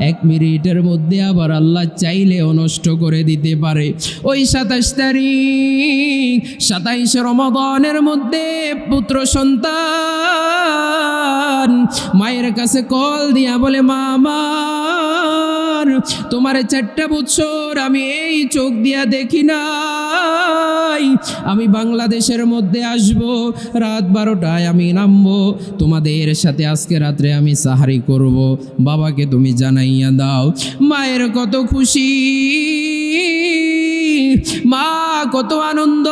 1 মিনিটের মধ্যে আবার আল্লাহ চাইলেও নষ্ট করে দিতে পারে। ওই 27 তারিখ 27 রমাদানের মধ্যে পুত্র সন্তান মায়ের কাছে কল দিয়া বলে, মা আমার তোমার 4টা বছর আমি এই চোখ দিয়া দেখি নাই, আমি বাংলাদেশের মধ্যে আসব, রাত 12টায় আমি নামবো, তোমাদের সাথে আজকে রাত্রে আমি সাহারি করব, বাবাকে তুমি জানাইয়া দাও। মায়ের কত খুশি, মা কত আনন্দ,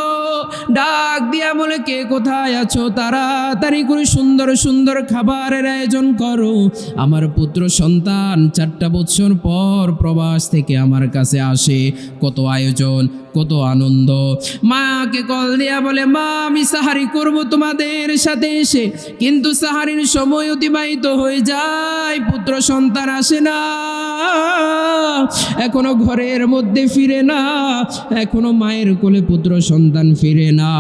ডাক দিয়া বলে, কে কোথায় আছো, তাড়াতাড়ি করে সুন্দর সুন্দর খাবারের আয়োজন করো। আমার পুত্র সন্তান 4টা বছর পর প্রবাস থেকে আমার কাছে আসে, কত আয়োজন, কত আনন্দ। মাকে কল দিয়া বলে, মা আমি সাহারি করব তোমাদের সাথে এসে, কিন্তু সাহারির সময় অতিবাহিত হয়ে যায়, পুত্র সন্তান আসে না, এখনো ঘরের মধ্যে ফিরে না, এখনো মায়ের কোলে পুত্র সন্তান ফিরে না।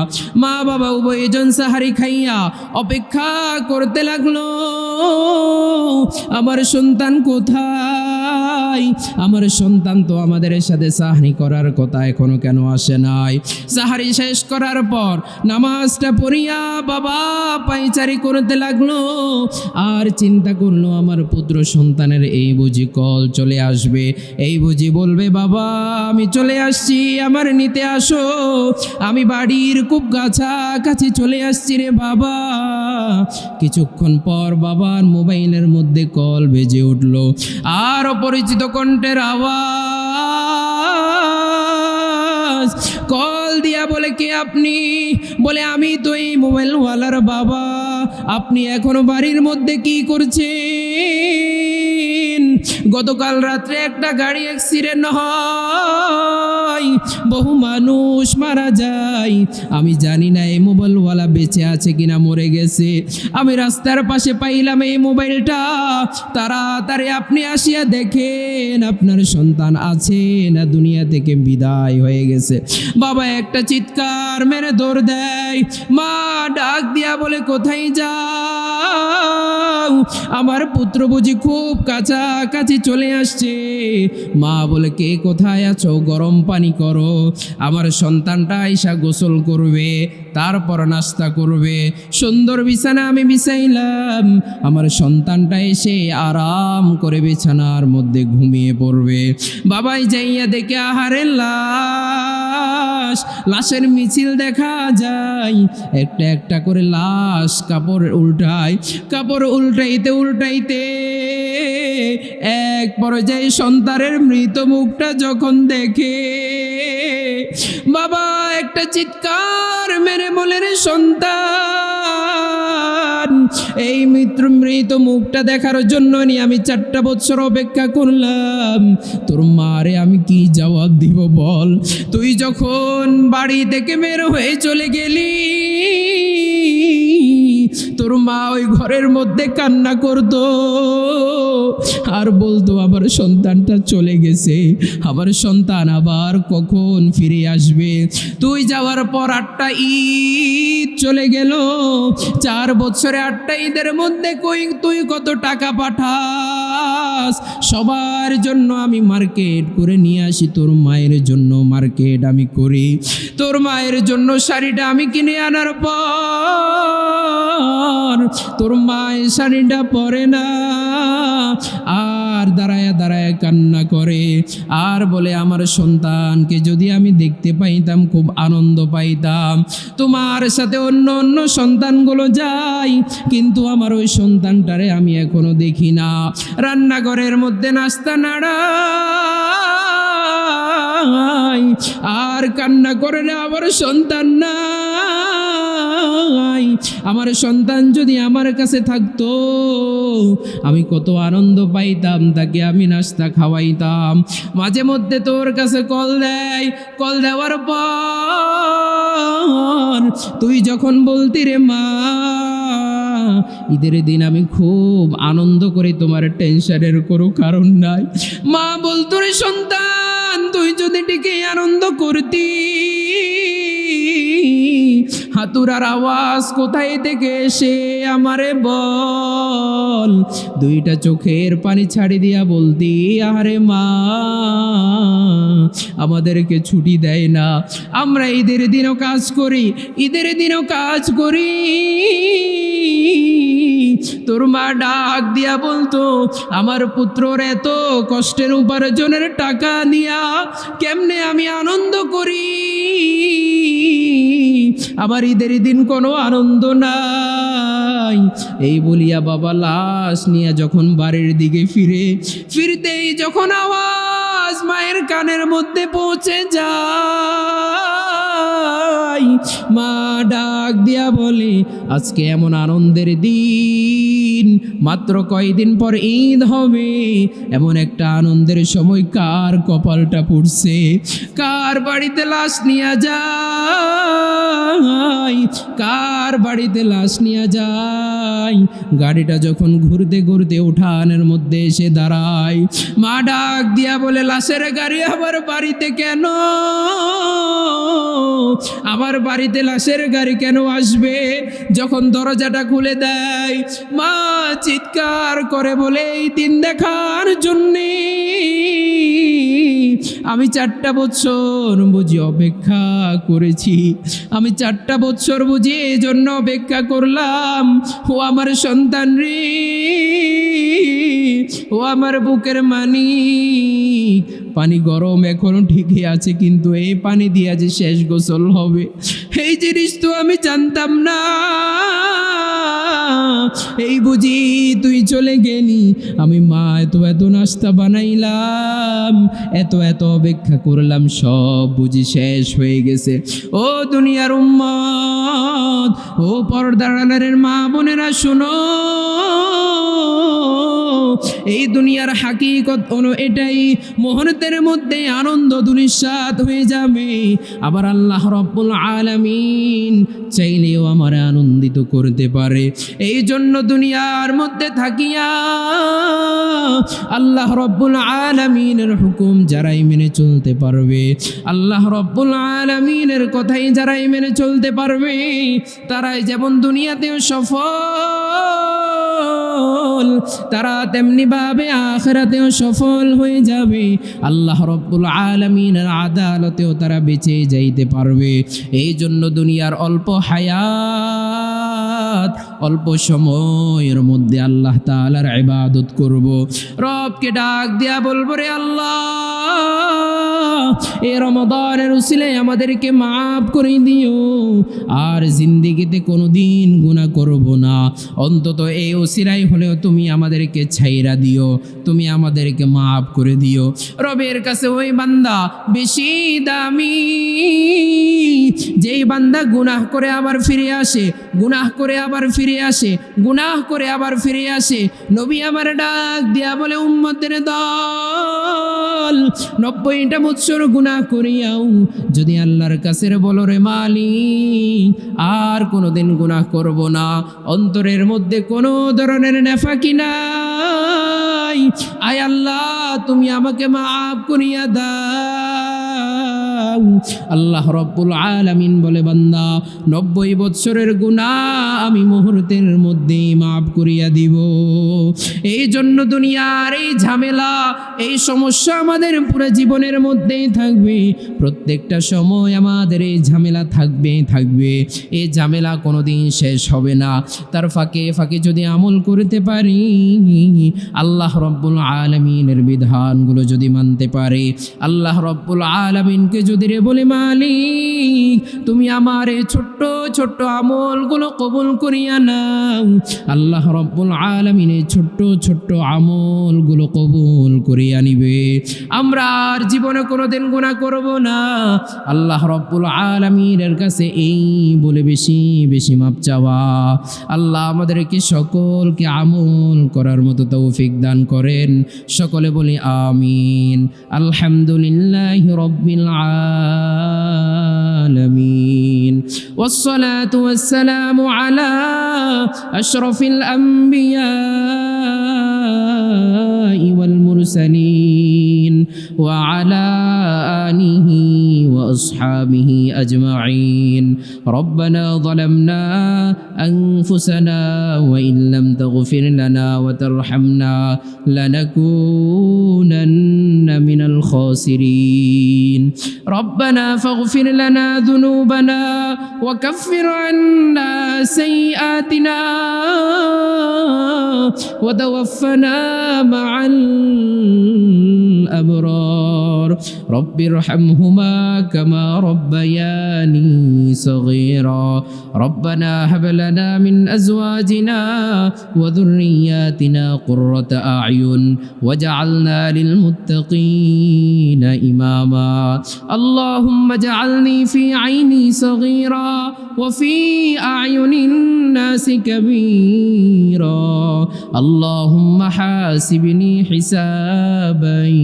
মা বাবা উভয়জন সাহারি খাইয়া অপেক্ষা করতে লাগলো, আমার সন্তান কোথায়, আমার সন্তান তো আমাদের সাথে সাহারি করার কথা, এখনো কেন আসে নাই। সাহারি শেষ করার পর নামাজটা পড়িয়া বাবা পায়চারি করতে লাগলো, আর চিন্তা করলো আমার পুত্র সন্তানের এই বুঝি কল চলে আসবে, এই বুঝি বলবে, বাবা আমি চলে আসছি, আমার নিতে আসো, আমি বাড়ির খুব কাছাকাছি চলে আসছি রে বাবা। কিছুক্ষণ পর বাবার মোবাইলের মধ্যে কল বেজে উঠলো, আর অপরিচিত কণ্ঠের আওয়াজ। কল দিয়া বলে, কে আপনি? বলে, আমি তো এই মোবাইলওয়ালার বাবা, আপনি এখনো বাড়ির মধ্যে কি করছেন? গতকাল রাত্রে একটা গাড়ি অ্যাক্সিডেন্ট হয়, বহু মানুষ মারা যায়, আমি জানি না এই মোবাইলওয়ালা বেঁচে আছে কিনা মরে গেছে, আমি রাস্তার পাশে পাইলাম এই মোবাইলটা, তাড়াতাড়ি আপনি আসিয়া দেখেন আপনার সন্তান আছে না দুনিয়া থেকে বিদায় হয়ে গেছে। বাবা একটা চিৎকার মেরে দৌড় দেয়, মা ডাক দিয়া বলে, কোথায় যাও? আমার পুত্র বুঝি খুব কাছাকাছি চলে আসছে। মা বলে, কে কোথায় আছো? গরম পানি করো, আমার সন্তানটা আইসা গোসল করবে, তারপর নাস্তা করবে, সুন্দর বিছানা আমি বিছাইলাম, আমার সন্তানটা এসে আরাম করে বিছানার মধ্যে ঘুমিয়ে পড়বে। বাবাই যাইয়া দেখে আহারের লাশ, লাশের মিছিল দেখা যায়, একটা একটা করে লাশ কাপড় উল্টায়, কাপড় উল্টাইতে উল্টাইতে এক পর্যায়ে সন্তানের মৃত মুখটা যখন দেখে, বাবা একটা চিৎকার মেরে বলে, রে সন্তান, এই মৃত মুখটা দেখার জন্য আমি 4টা বছর অপেক্ষা করলাম, তোর মারে আমি কি জবাব দিব বল? তুই যখন বাড়ি থেকে বের হয়ে চলে গেলি, তোর মা ওই ঘরের মধ্যে কান্না করতো আর বলতো, আমার সন্তানটা চলে গেছে, আমার সন্তান আবার কখন ফিরে আসবে? তুই যাওয়ার পর 8টা ঈদ চলে গেল, 4 বছরে 8টা ঈদের মধ্যে তুই কত টাকা পাঠাস? সবার জন্য আমি মার্কেট করে নিয়ে আসি, তোর মায়ের জন্য মার্কেট আমি করি, তোর মায়ের জন্য শাড়িটা আমি কিনে আনার পর তোর মায়ের শাড়িটা পরে না, আর দাঁড়ায় দাঁড়ায় কান্না করে, আর বলে আমার সন্তানকে যদি আমি দেখতে পাইতাম খুব আনন্দ পাইতাম, তোমার সাথে অন্য অন্য সন্তানগুলো যায় কিন্তু আমার ওই সন্তানটারে আমি এখনো দেখি না। রান্নাঘরের মধ্যে নাস্তা নাড়াই আর কান্না করে না, আমার সন্তান নাই, আমার সন্তান যদি আমার কাছে থাকতো আমি কত আনন্দ পাইতাম, তাকে আমি নাস্তা খাওয়াইতাম। মাঝে মধ্যে তোর কাছে কল দেয়, কল দেওয়ার পর তুই যখন বলতি রে মা ঈদের দিন আমি খুব আনন্দ করে, তোমার টেনশনের কোনো কারণ নাই, মা বলতো রে সন্তান তুই যদি টিকে আনন্দ করতি, হাতুরার আওয়াজ কোথায় থেকে এসে আমারে বল, দুইটা চোখের পানি ছাড়ি দিয়া বলতি আরে মা আমাদেরকে ছুটি দেয় না, আমরা ঈদের দিনও কাজ করি, ঈদের দিনও কাজ করি। তোর মা ডাক দিয়া বলতো আমার পুত্রর এত কষ্টের উপার্জনের টাকা নিয়া কেমনে আমি আনন্দ করি, আমার ঈদের দিন কোনো আনন্দ নাই। এই বলিয়া বাবা লাশ নিয়ে যখন বাড়ির দিকে ফিরতেই যখন আওয়াজ মায়ের কানের মধ্যে পৌঁছে যায়, মা ডাক দিয়া বলে আজকে এমন আনন্দের দিন, মাত্র কয়দিন পর ঈদ হবে, এমন একটা আনন্দের সময় কার কপালটা পুড়ছে, কার বাড়িতে লাশ নিয়ে যায়, কার বাড়িতে লাশ নিয়ে যায়। গাড়িটা যখন ঘুরতে ঘুরতে উঠানের মধ্যে এসে দাঁড়ায়, মা ডাক দিয়া বলে লাশের গাড়ি আমার বাড়িতে কেন, আমার বাড়িতে লাশের গাড়ি কেন আসবে? যখন দরজাটা খুলে দেয় মা চিৎকার করে বলে এই দিন দেখার জন্যে আমি 4টা বছর বুঝি অপেক্ষা করেছি, আমি 4টা বছর বুঝি এই জন্য অপেক্ষা করলাম। ও আমার সন্তান রে, ও আমার বুকের মানিক, পানি গরম এখনো ঠিকই আছে কিন্তু এই পানি দিয়ে যে শেষ গোসল হবে এই জিনিস তো আমি জানতাম না, এই বুঝি তুই চলে গেলি, আমি মা এত এত নাস্তা বানাইলাম, এত এত অপেক্ষা করলাম, সব বুঝি শেষ হয়ে গেছে। ও দুনিয়ার উম্মত, ও পর্দার আড়ালের মা বোনেরা শোনো, এই দুনিয়ার হাকিকত হলো এটাই, মুহূর্তের মধ্যে আনন্দ দুনিশ্বাত হয়ে যাবে। আবার আল্লাহ রব্বুল আলামিন চাইলেও আমার আনন্দিত করতে পারে। এই জন্য দুনিয়ার মধ্যে থাকিয়া আল্লাহ রব্বুল আলামিনের হুকুম যারাই মেনে চলতে পারবে, আল্লাহ রব্বুল আলামিনের কথাই যারাই মেনে চলতে পারবে, তারাই যেমন দুনিয়াতেও সফল, তারা তেমনি ভাবে আখিরাতেও সফল হয়ে যাবে। আল্লাহ রব্বুল আলামিনের আদালতেও তারা বেঁচে যাইতে পারবে। এই জন্য দুনিয়ার অল্প হায়াত, অল্প সময়ের মধ্যে আল্লাহ তাআলার ইবাদত করব, রবকে ডাক দিয়া বলবো রে আল্লাহ এই রমাদানের উসিলায় আমাদেরকে মাফ করে দিও, আর জিন্দেগিতে কোনোদিন গুনাহ করব না, অন্তত এই উসিলায় হলেও তুমি আমাদেরকে ছাইরা দিও, তুমি আমাদেরকে মাফ করে দিও। রবের কাছে ওই বান্দা বেশি দামি, যেই বান্দা গুনাহ করে আবার ফিরে আসে, গুনাহ করে আবার ফিরে আসে, গুনাহ করে আবার ফিরে আসে। নবী আমার ডাক দিয়া বলে উম্মতের দল 90টা বছর গুনাহ করিয়াও যদি আল্লাহর কাছে বলো রে মালিক আর কোনোদিন গুনাহ করব না, অন্তরের মধ্যে কোনো ধরনের নেফাকি নাই, আয় আল্লাহ তুমি আমাকে মাফ করিয়া দাও, দাও। আল্লাহ রব্বুল আলামিন বলে, বান্দা 90 বৎসরের গুনাহ আমি মুহূর্তের মধ্যেই মাফ করিয়া দিব। এই জন্য দুনিয়ার এই ঝামেলা, এই সমস্যা আমাদের পুরো জীবনের মধ্যেই থাকবে। প্রত্যেকটা সময় আমাদের এই ঝামেলা থাকবে। এই ঝামেলা কোনোদিন শেষ হবে না। তার ফাঁকে ফাঁকে যদি আমল করতে পারি, আল্লাহ রব্বুল আলামিনের বিধানগুলো যদি মানতে পারে, আল্লাহ রব্বুল আলামিনকে যদি রে বলে, মালিক তুমি আমার এই ছোট্ট ছোট্ট আমলগুলো কবুল করিয়া নাও, আল্লাহ রব্বুল আলামিনের ছোট্ট ছোট্ট আমলগুলো কবুল করিয়া নিবে। আমরা আর জীবনে কোনোদিন গুনাহ করব না। আল্লাহ রব্বুল আলামিনের কাছে এই বলে বেশি বেশি মাপ চাওয়া। আল্লাহ আমাদেরকে সকলকে আমল করার মতো তৌফিক দান করেন। সকলে বলি আমিন। আলহামদুলিল্লাহি রাব্বিল আলামিন। ওয়াসসালাতু ওয়াসসালামু আলা আশরাফিল আম্বিয়া ওয়াল মুরসালিন ওয়া আলা আলিহি ওয়া আসহাবিহি আজমাইন। রব্বানা যালামনা আনফুসানা ওয়া ইন লাম তাগফির লানা ওয়া তারহামনা লানাকুনান্না মিনাল খাসিরিন। রব্বানা ফাগফির লানা যুনুবানা ওয়া কাফির আন্না সাইয়্যাতিনা ওয়া তাওয়াফানা মা'আল আবরার। রব্বিরহামহুমা কামা রব্বায়ানি সগীরা। রব্বানা হাব লানা মিন আজওয়াজিনা ওয়া যুররিয়্যাতিনা কুররাতা আ'য়ুন ওয়াজআলনা লিল মুত্তাকিনা ইমামা। আল্লাহুম্মা জা'আলনি ফি আইনি সগীরা ওয়া ফি আ'য়ুনিন নাসি কাবীরা। আল্লাহুম্মা হাসিবনি হিসাবান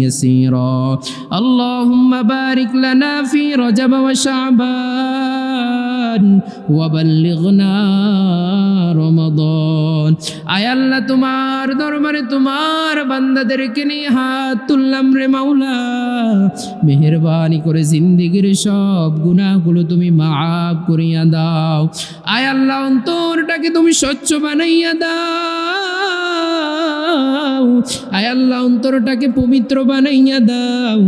ইয়াসীরা। আল্লাহুম্মা বারিক লানা ফি রজব ওয়া শাবান ওয়া বাল্লিগনা রমাদান। আয় আল্লাহ, তোমার দরবারে তোমার বান্দাদেরকে নিয়ে হাত তুললাম রে মাওলা। মেহেরবানি করে জিন্দেগির সব গুনাহগুলো তুমি মাফ করিয়া দাও। আয় আল্লাহ, অন্তরটাকে তুমি স্বচ্ছ বানাইয়া দাও। আয় আল্লাহ, অন্তরটাকে পবিত্র বানাইয়া দাও।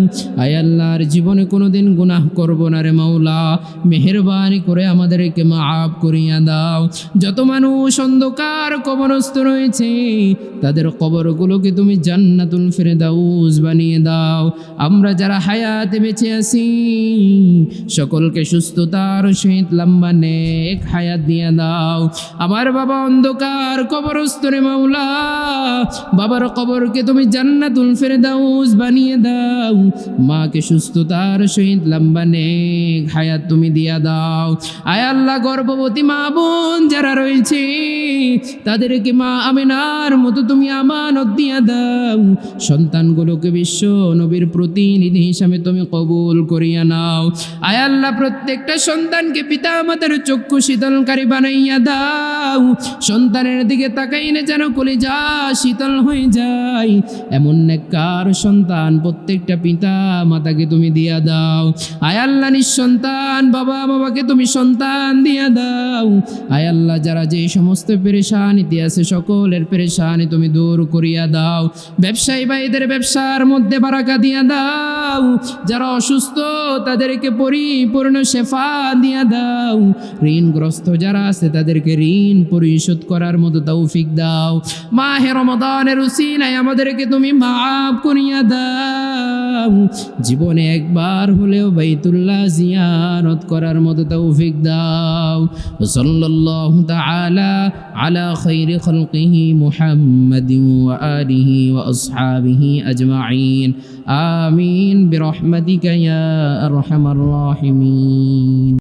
আয় আল্লাহ, আর জীবনে কোনোদিন গুনাহ করব না রে মাওলা। মেহেরবানি করে আমাদেরকে মাফ করিয়া দাও। যত মানুষ অন্ধকার কবরস্থ রয়েছে, তাদের কবরগুলোকে তুমি জান্নাতুল ফিরদাউস বানিয়ে দাও। আমরা যারা হায়াতে বেঁচে আছি, সকলকে সুস্থতার সহিত লম্বা নেক হায়াত দিয়ে দাও। আমার বাবা অন্ধকার কবরস্থ রে মাওলা, বাবার কবরকে তুমি জান্নাতুল ফিরদাউস বানিয়ে দাও। মাকে সুস্থতার সহিত লম্বা নেক হায়াত তুমি দিয়া দাও। আয় আল্লাহ, গর্ভবতী মা বোন যারা রয়েছে, তাদেরকে মা আমিনার মতো তুমি আমানত দিয়া দাও। সন্তানগুলোকে বিশ্ব নবীর প্রতিনিধি হিসাবে তুমি কবুল করিয়া নাও। আয় আল্লাহ, প্রত্যেকটা সন্তানকে পিতা মাতার চক্ষু শীতলকারী বানাইয়া দাও। সন্তানের দিকে তাকাইলে যেন কলিজা শীতল হয়ে যায়, এমন নেককার সন্তান প্রত্যেকটা পিতা মাতাকে তুমি দিয়া দাও। আয় আল্লাহ, নিঃসন্তান বাবাকে তুমি সন্তান দিয়া দাও। আয় আল্লাহ, যারা যে সমস্ত পেরেশানিতে আছে, সকলের পেরেশানি তুমি দূর করিয়া দাও। ব্যবসায়ী ভাইদের ব্যবসার মধ্যে বারাকা দিয়া দাও। যারা অসুস্থ তাদেরকে পরিপূর্ণ শেফা দিয়া দাও। ঋণগ্রস্ত যারা আছে তাদেরকে ঋণ পরিশোধ করার মতো তৌফিক দাও। মাহে রমাদানের উসিলায় আমাদেরকে তুমি মাফ করিয়া দাও। জীবনে একবার হলেও বাইতুল্লাহ জিয়ারত করার মতো তৌফিক দাও। সাল্লাল্লাহু তাআলা আলা খায়রি খালকিহি মুহাম্মাদিন ওয়া আলিহি ওয়া আসহাবিহি আজমাইন। আমিন বিরহমাতিকা ইয়া আরহামার রাহিমিন।